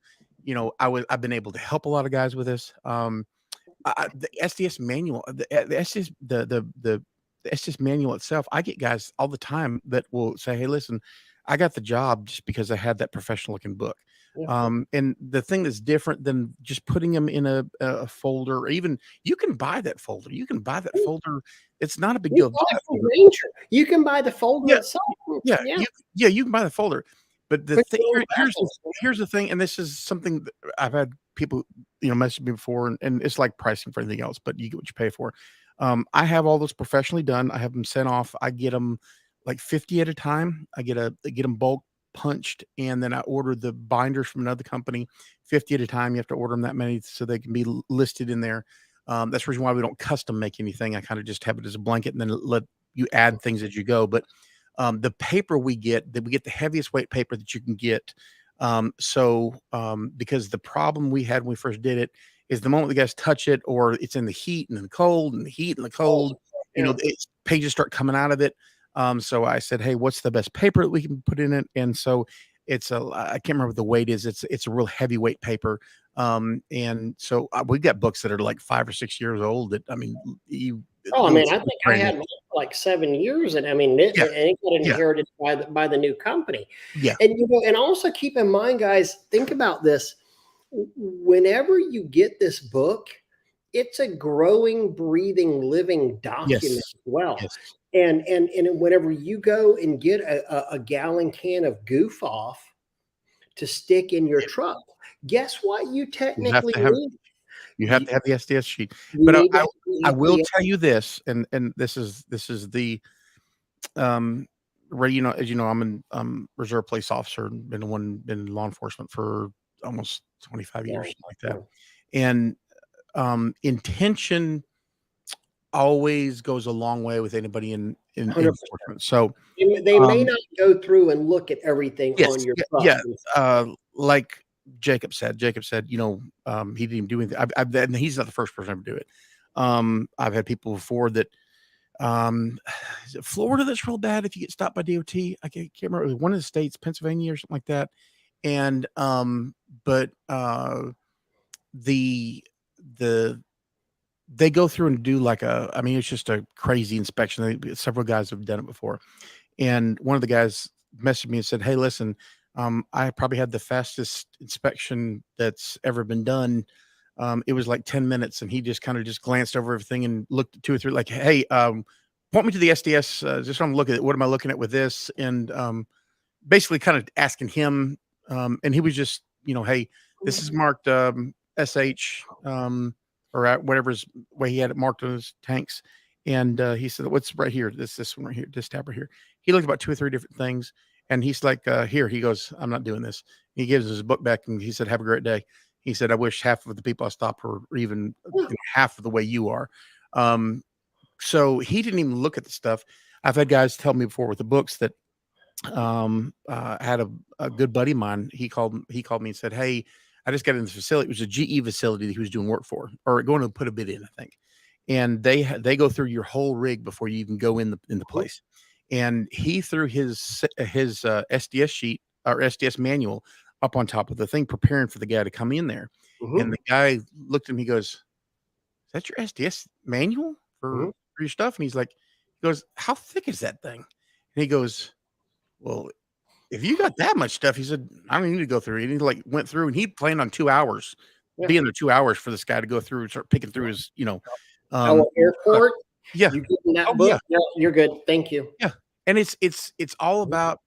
I've been able to help a lot of guys with this. The SDS manual, the SDS, the SDS manual itself, I get guys all the time that will say, "Hey, listen, I got the job just because I had that professional looking book." yeah. And the thing that's different than just putting them in a folder, or even you can buy that folder. You can buy that folder. It's not a big You deal to buy buy that from folder. Ranger. You can buy the folder Yeah, itself. yeah, Yeah. you can buy the folder, but the Print thing your own here's the thing, and this is something that I've had people, message me before, and it's like pricing for anything else, but you get what you pay for. I have all those professionally done. I have them sent off. I get them like 50 at a time. I get them bulk punched, and then I order the binders from another company, 50 at a time. You have to order them that many so they can be listed in there. That's the reason why we don't custom make anything. I kind of just have it as a blanket and then let you add things as you go. But the paper we get, that we get the heaviest weight paper that you can get. Because the problem we had when we first did it is the moment the guys touch it, or it's in the heat and the cold and the heat and the Oh, cold, yeah. pages start coming out of it. So I said, "Hey, what's the best paper that we can put in it?" And so I can't remember what the weight is. It's a real heavyweight paper. And so we've got books that are like 5 or 6 years old that, I mean, Oh, I those mean, I think I brand new. had mine for like 7 years, and I mean, it Yeah, and it got yeah, inherited by the new company. yeah. And also keep in mind, guys, think about this. Whenever you get this book, it's a growing, breathing, living document Yes, as well. yes. And whenever you go and get a gallon can of goof off to stick in your truck, guess what you You have technically to have need? you have You, to have the SDS sheet. you But need to have I the, will tell you this, and this is the, right, as you know, I'm reserve police officer, been in law enforcement for almost 25 Yeah. years, something like that. And intention always goes a long way with anybody in 100%. enforcement. So, They may um, not go through and look at everything yes, on your yeah, truck. yeah. Like Jacob said, he didn't even do anything. And he's not the first person to ever do it. I've had people before that, is it Florida that's real bad if you get stopped by DOT? I can't remember. It was one of the states, Pennsylvania or something like that. And, but, the, the, they go through and do like I mean, it's just a crazy inspection. Several guys have done it before. And one of the guys messaged me and said, "Hey, listen, I probably had the fastest inspection that's ever been done. It was like 10 minutes." And he just kind of just glanced over everything and looked at 2 or 3, like, "Hey, point me to the SDS. Just want to look at it. What am I looking at with this?" And basically kind of asking him. And he was just, "Hey, this is marked SH, or whatever's way he had it marked on his tanks." And he said, "What's right here? This one right here, this tab right here." He looked about 2 or 3 different things, and he's like, "Here." He goes, "I'm not doing this." He gives his book back, and he said, "Have a great day." He said, "I wish half of the people I stopped were even half of the way you are." Um, so he didn't even look at the stuff. I've had guys tell me before with the books that had a good buddy of mine. He called me and said, "Hey, I just got in this facility." It was a GE facility that he was doing work for, or going to put a bid in, I think. And they go through your whole rig before you even go in the place. And he threw his SDS sheet or SDS manual up on top of the thing, preparing for the guy to come in there. And Mhm, the guy looked at him. He goes, "Is that your SDS manual mhm. for your stuff?" And he goes, "How thick is that thing?" And he goes, "Well, if you got that much stuff," he said, "I don't need to go through it." And he like went through, and he planned on 2 hours, Yeah. being there 2 hours for this guy to go through and start picking through his, Our stuff. airport, Yeah. you give them that Oh, yeah. book, yeah, you're good. Thank you. Yeah. And it's all Mhm. about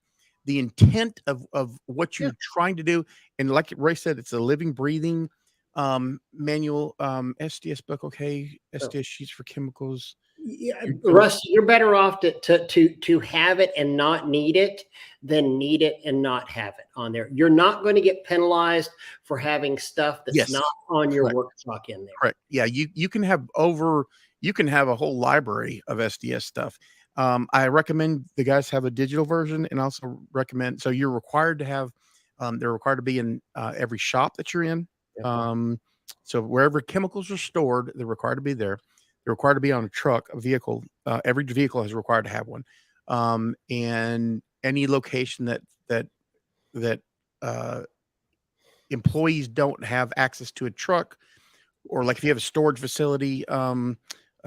the intent of what Yeah. you're trying to do. And like Ray said, it's a living, breathing, manual, SDS book. Okay. So, SDS sheets for chemicals. yeah, You're doing Russ, you're better off to have it and not need it than need it and not have it on there. You're not going to get penalized for having stuff that's Yes. not on your Correct. work truck in there. Correct. Yeah, you can have a whole library of SDS stuff. I recommend the guys have a digital version, and also recommend, so you're required to have, they're required to be in every shop that you're in. Yeah. Um, so wherever chemicals are stored, they're required to be there. They're required to be on a truck, a vehicle. Every vehicle is required to have one. And any location that uh, employees don't have access to a truck, or like if you have a storage facility, a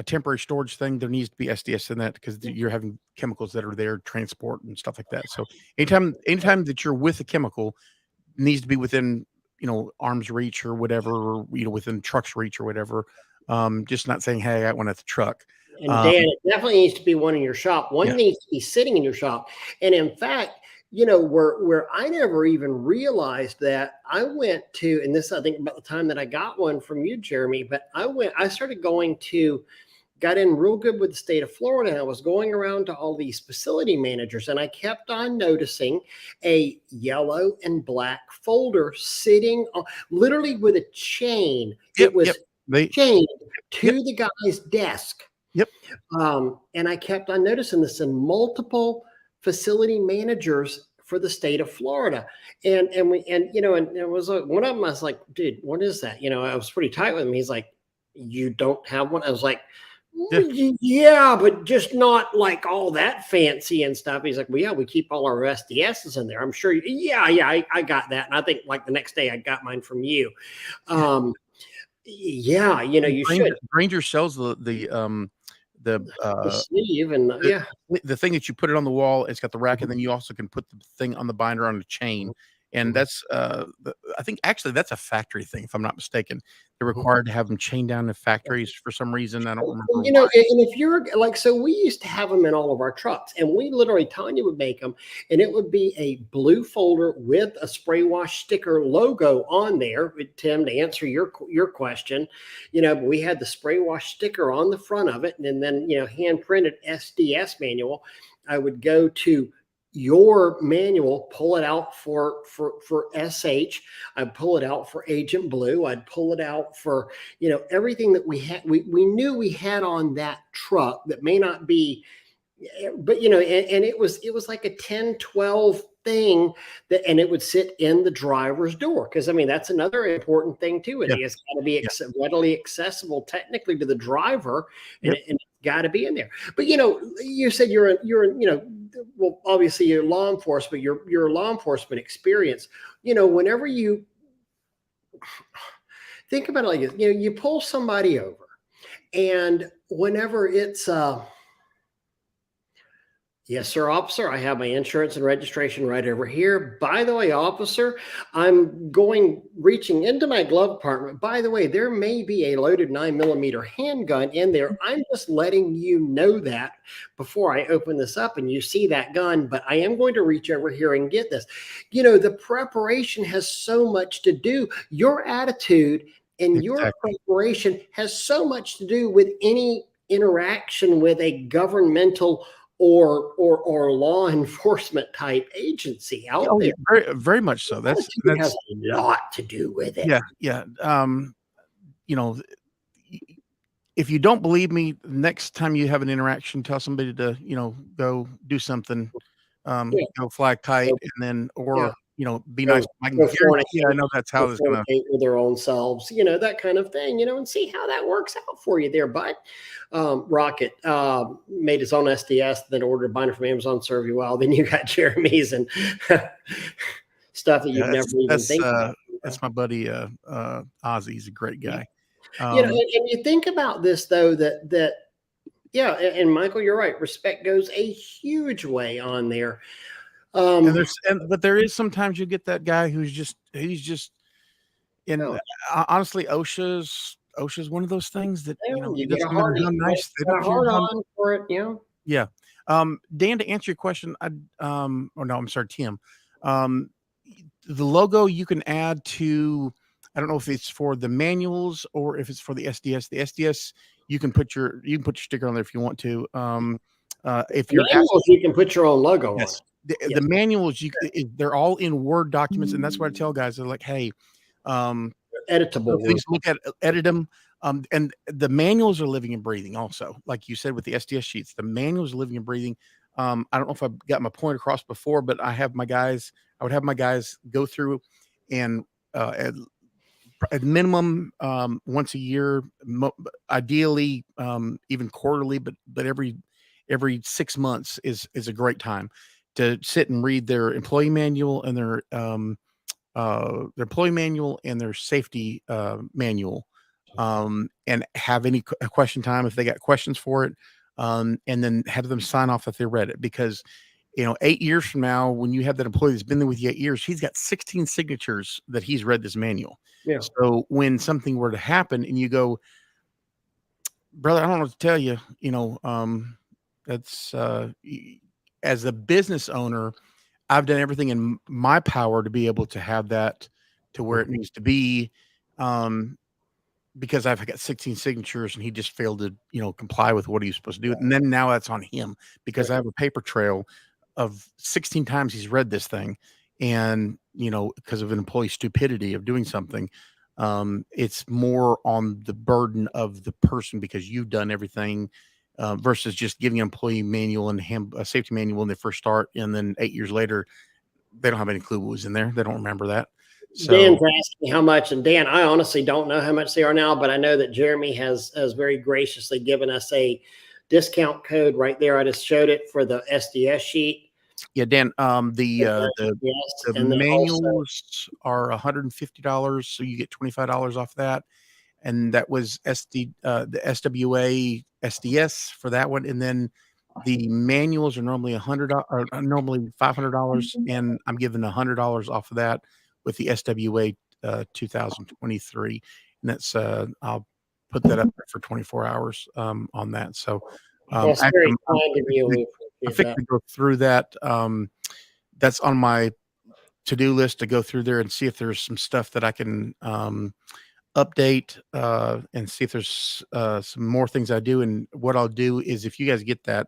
temporary storage thing, there needs to be SDS in that, because you're having chemicals that are there, transport and stuff like that. So anytime that you're with a chemical, needs to be within, arm's reach or whatever, or, within truck's reach or whatever. Just not saying, "Hey, I got one at the truck." And Um, Dan, it definitely needs to be one in your shop. yeah, One needs to be sitting in your shop. And in fact, where I never even realized that, I went to, and this I think about the time that I got one from you, Jeremy, but I started got in real good with the state of Florida. And I was going around to all these facility managers, and I kept on noticing a yellow and black folder sitting literally with a chain. It yep, yep, was they, chained yep, to the guy's desk. yep, And I kept on noticing this in multiple facility managers for the state of Florida. And it was one of them, I was like, "Dude, what is that?" I was pretty tight with him. He's like, "You don't have one?" I was like, yeah. Yeah, but just not like all that fancy and stuff." He's like, "Well, yeah, we keep all our SDSs in there. I'm sure yeah, I got that." And I think like the next day I got mine from you. Um, yeah, And you should. Granger sells the The sleeve and The yeah. the thing that you put it on the wall, it's got the rack, Mhm, and then you also can put the thing on the binder on a chain, and mhm, that's, I think actually that's a factory thing, if I'm not mistaken. They're mhm. required to have them chained down in factories for some reason, I don't remember And, why. and if you're like, so we used to have them in all of our trucks, and we literally, Tanya would make them, and it would be a blue folder with a spray wash sticker logo on there. Tim, to answer your question, but we had the spray wash sticker on the front of it, and then hand printed SDS manual. I would go to your manual, pull it out for SH. I'd pull it out for Agent Blue. I'd pull it out for, everything that we had, we knew we had on that truck that may not be, but and it was like a 10, 12 thing that, and it would sit in the driver's door. Cause I mean, that's another important thing too. Yeah. It's got to be readily accessible technically to the driver, and, Yep. and it's got to be in there. But you said well, obviously you're law enforcement, your law enforcement experience, whenever you think about it like this, you pull somebody over, and whenever it's yes, sir, officer. I have my insurance and registration right over here. By the way, officer, I'm reaching into my glove compartment. By the way, there may be a loaded 9mm handgun in there. I'm just letting you know that before I open this up and you see that gun, but I am going to reach over here and get this. The preparation has so much to do. Your attitude and your Exactly. preparation has so much to do with any interaction with a governmental or law enforcement type agency out Oh, there. yeah, very, very much so. It has a lot to do with it. Yeah, yeah. You know, if you don't believe me, next time you have an interaction, tell somebody to, go do something, Yeah. go fly a kite, So, and then, yeah. or, be Go, nice. I can go guarantee you, I fornicate, know that's go how it's gonna. fornicate with their own selves, that kind of thing, and see how that works out for you there, bud. Rocket made his own SDS, then ordered a binder from Amazon, serve you well. Then you got Jeremy's and stuff that you'd Yeah, never even think about. that's my buddy, Ozzy. He's a great Yeah. guy. And you think about this though, that yeah, and Michael, you're right. Respect goes a huge way on there. And but there is sometimes you get that guy he's just and No, honestly, OSHA's one of those things that, you it get a doesn't matter hard, how you nice, they got don't a care hard how. on for it, Yeah. Dan, to answer your question, oh no, I'm sorry, Tim. Um, the logo you can add to, I don't know if it's for the manuals or if it's for the SDS. The SDS, you can put your sticker on there if you want to. If you're asking, Manuals, you can put your own logo on yes, it. the manuals, they're all in Word documents, and that's what I tell guys. They're like, hey, Editable word. please look at edit them. And the manuals are living and breathing also. Like you said with the SDS sheets, the manuals are living and breathing. I don't know if I got my point across before, but I would have my guys go through and at minimum once a year, ideally even quarterly, but every 6 months is a great time to sit and read their employee manual and their employee manual and their safety manual, and have any question time if they got questions for it, and then have them sign off that they read it. Because 8 years from now, when you have that employee that's been there with you 8 years, he's got 16 signatures that he's read this manual. Yeah. So when something were to happen and you go, brother, I don't know what to tell you, that's as a business owner, I've done everything in my power to be able to have that to where it needs to be, because I've got 16 signatures and he just failed to, comply with what he was supposed to do. And then now that's on him because I have a paper trail of 16 times he's read this thing. And, because of an employee stupidity of doing something, it's more on the burden of the person because you've done everything, versus just giving an employee manual and a safety manual when they first start. And then 8 years later, they don't have any clue what was in there. They don't remember that. Dan's So asking how much, and Dan, I honestly don't know how much they are now, but I know that Jeremy has very graciously given us a discount code right there. I just showed it for the SDS sheet. yeah, Dan, Yes, the and then also, manuals are $150, so you get $25 off that. And that was the SWA SDS for that one. And then the manuals are normally normally $500, and I'm giving $100 off of that with the SWA 2023. And that's I'll put that up there for 24 hours on that. So that's actually, very kind of you. We I'm appreciate fixing that. to go through that. That's on my to-do list to go through there and see if there's some stuff that I can update, and see if there's some more things I do. And what I'll do is if you guys get that,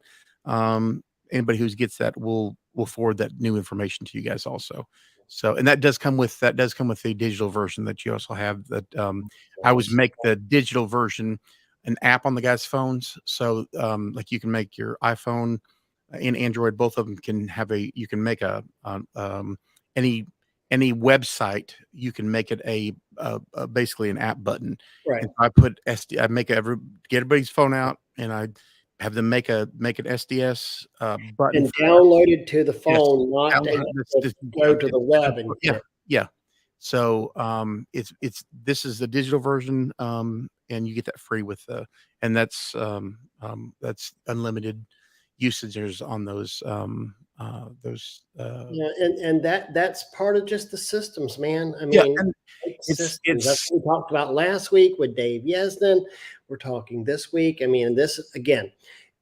anybody who gets that will will forward that new information to you guys also. So, and that does come with the digital version that you also have. That I always make the digital version an app on the guys' phones. So, like you can make your iPhone and Android, both of them can have you can make any website, you can make it basically an app button. Right. And so I get everybody's phone out, and I have them make an SDS button And for downloaded to the yes, phone, not to go to the web and get yeah, it. yeah. So this is the digital version, and you get that free with and that's unlimited usages on those. Yeah, and that's part of just the systems, man. I Yeah, mean, and systems. That's it's what we talked about last week with Dave Yesden. We're talking this week. I mean, this again,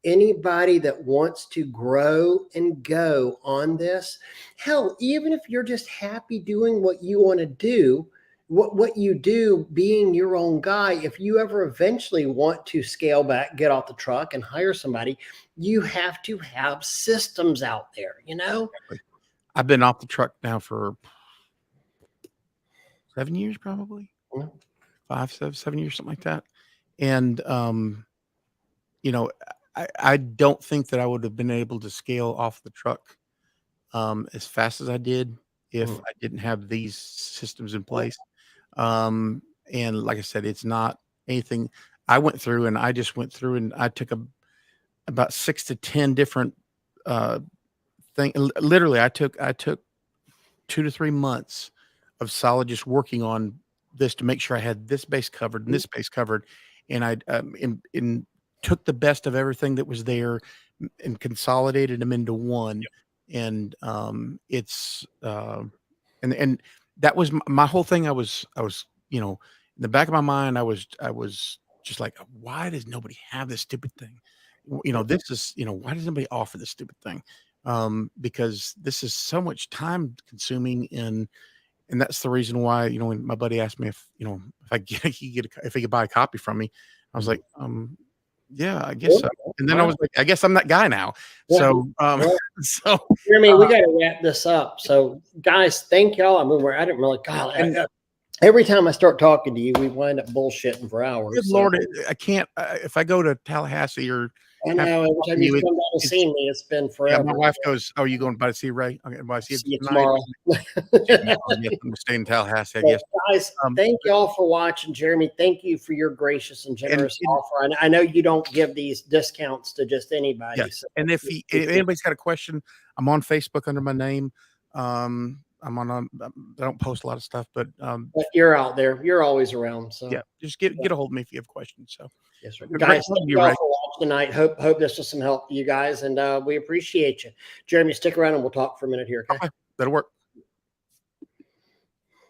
anybody that wants to grow and go on this, hell, even if you're just happy doing what you want to do, what you do, being your own guy, if you ever eventually want to scale back, get off the truck and hire somebody, you have to have systems out there, you know? I've been off the truck now for 7 years, probably Mhm. 5, 7 years, something like that. And you know, I don't think that I would have been able to scale off the truck as fast as I did if Mhm. I didn't have these systems in place. And like I said, it's not anything I went through, and I just went through and I took about 6 to 10 different uh literally I took 2 to 3 months of solid just working on this to make sure I had this base covered and this base covered, and I and took the best of everything that was there and consolidated them into one. And it's and that was my whole thing. I was in the back of my mind, I was just like, why does nobody have this stupid thing? This is why does nobody offer this stupid thing? Because this is so much time consuming, and that's the reason why, when my buddy asked me if I get if he could buy a copy from me, I was like, yeah, I guess so. And then I Wow. was like, I guess I'm that guy now. Yeah. So, Well, so, Jeremy, we got to wrap this up. So, guys, thank y'all. I mean, I didn't really, God, and every time I start talking to you, we wind up bullshitting for good hours. So, Lord, I can't, if I go to Tallahassee or I have to know every talk time to you you, come down to it's, see me, it's been yeah, forever. my wife goes, oh, you going by to see Ray? Okay, by to see it See you tonight? tomorrow. Yeah, I guess I'm staying in Tallahassee, I Well, guess. guys, Um, thank you all for watching. Jeremy, thank you for your gracious and and, generous and offer. And I know you don't give these discounts to just yeah, anybody. So, and if anybody's got a question, I'm on Facebook under my name. I don't post a lot of stuff, but but you're out there. You're always around. yeah, So, just get a hold of me if you have questions. So, yes, sir. great Guys, talking thank to you, you all Ray. for watching tonight. Hope this was some help to you guys, and we appreciate you. Jeremy, stick around and we'll talk for a minute here. Okay. Okay, that'll work.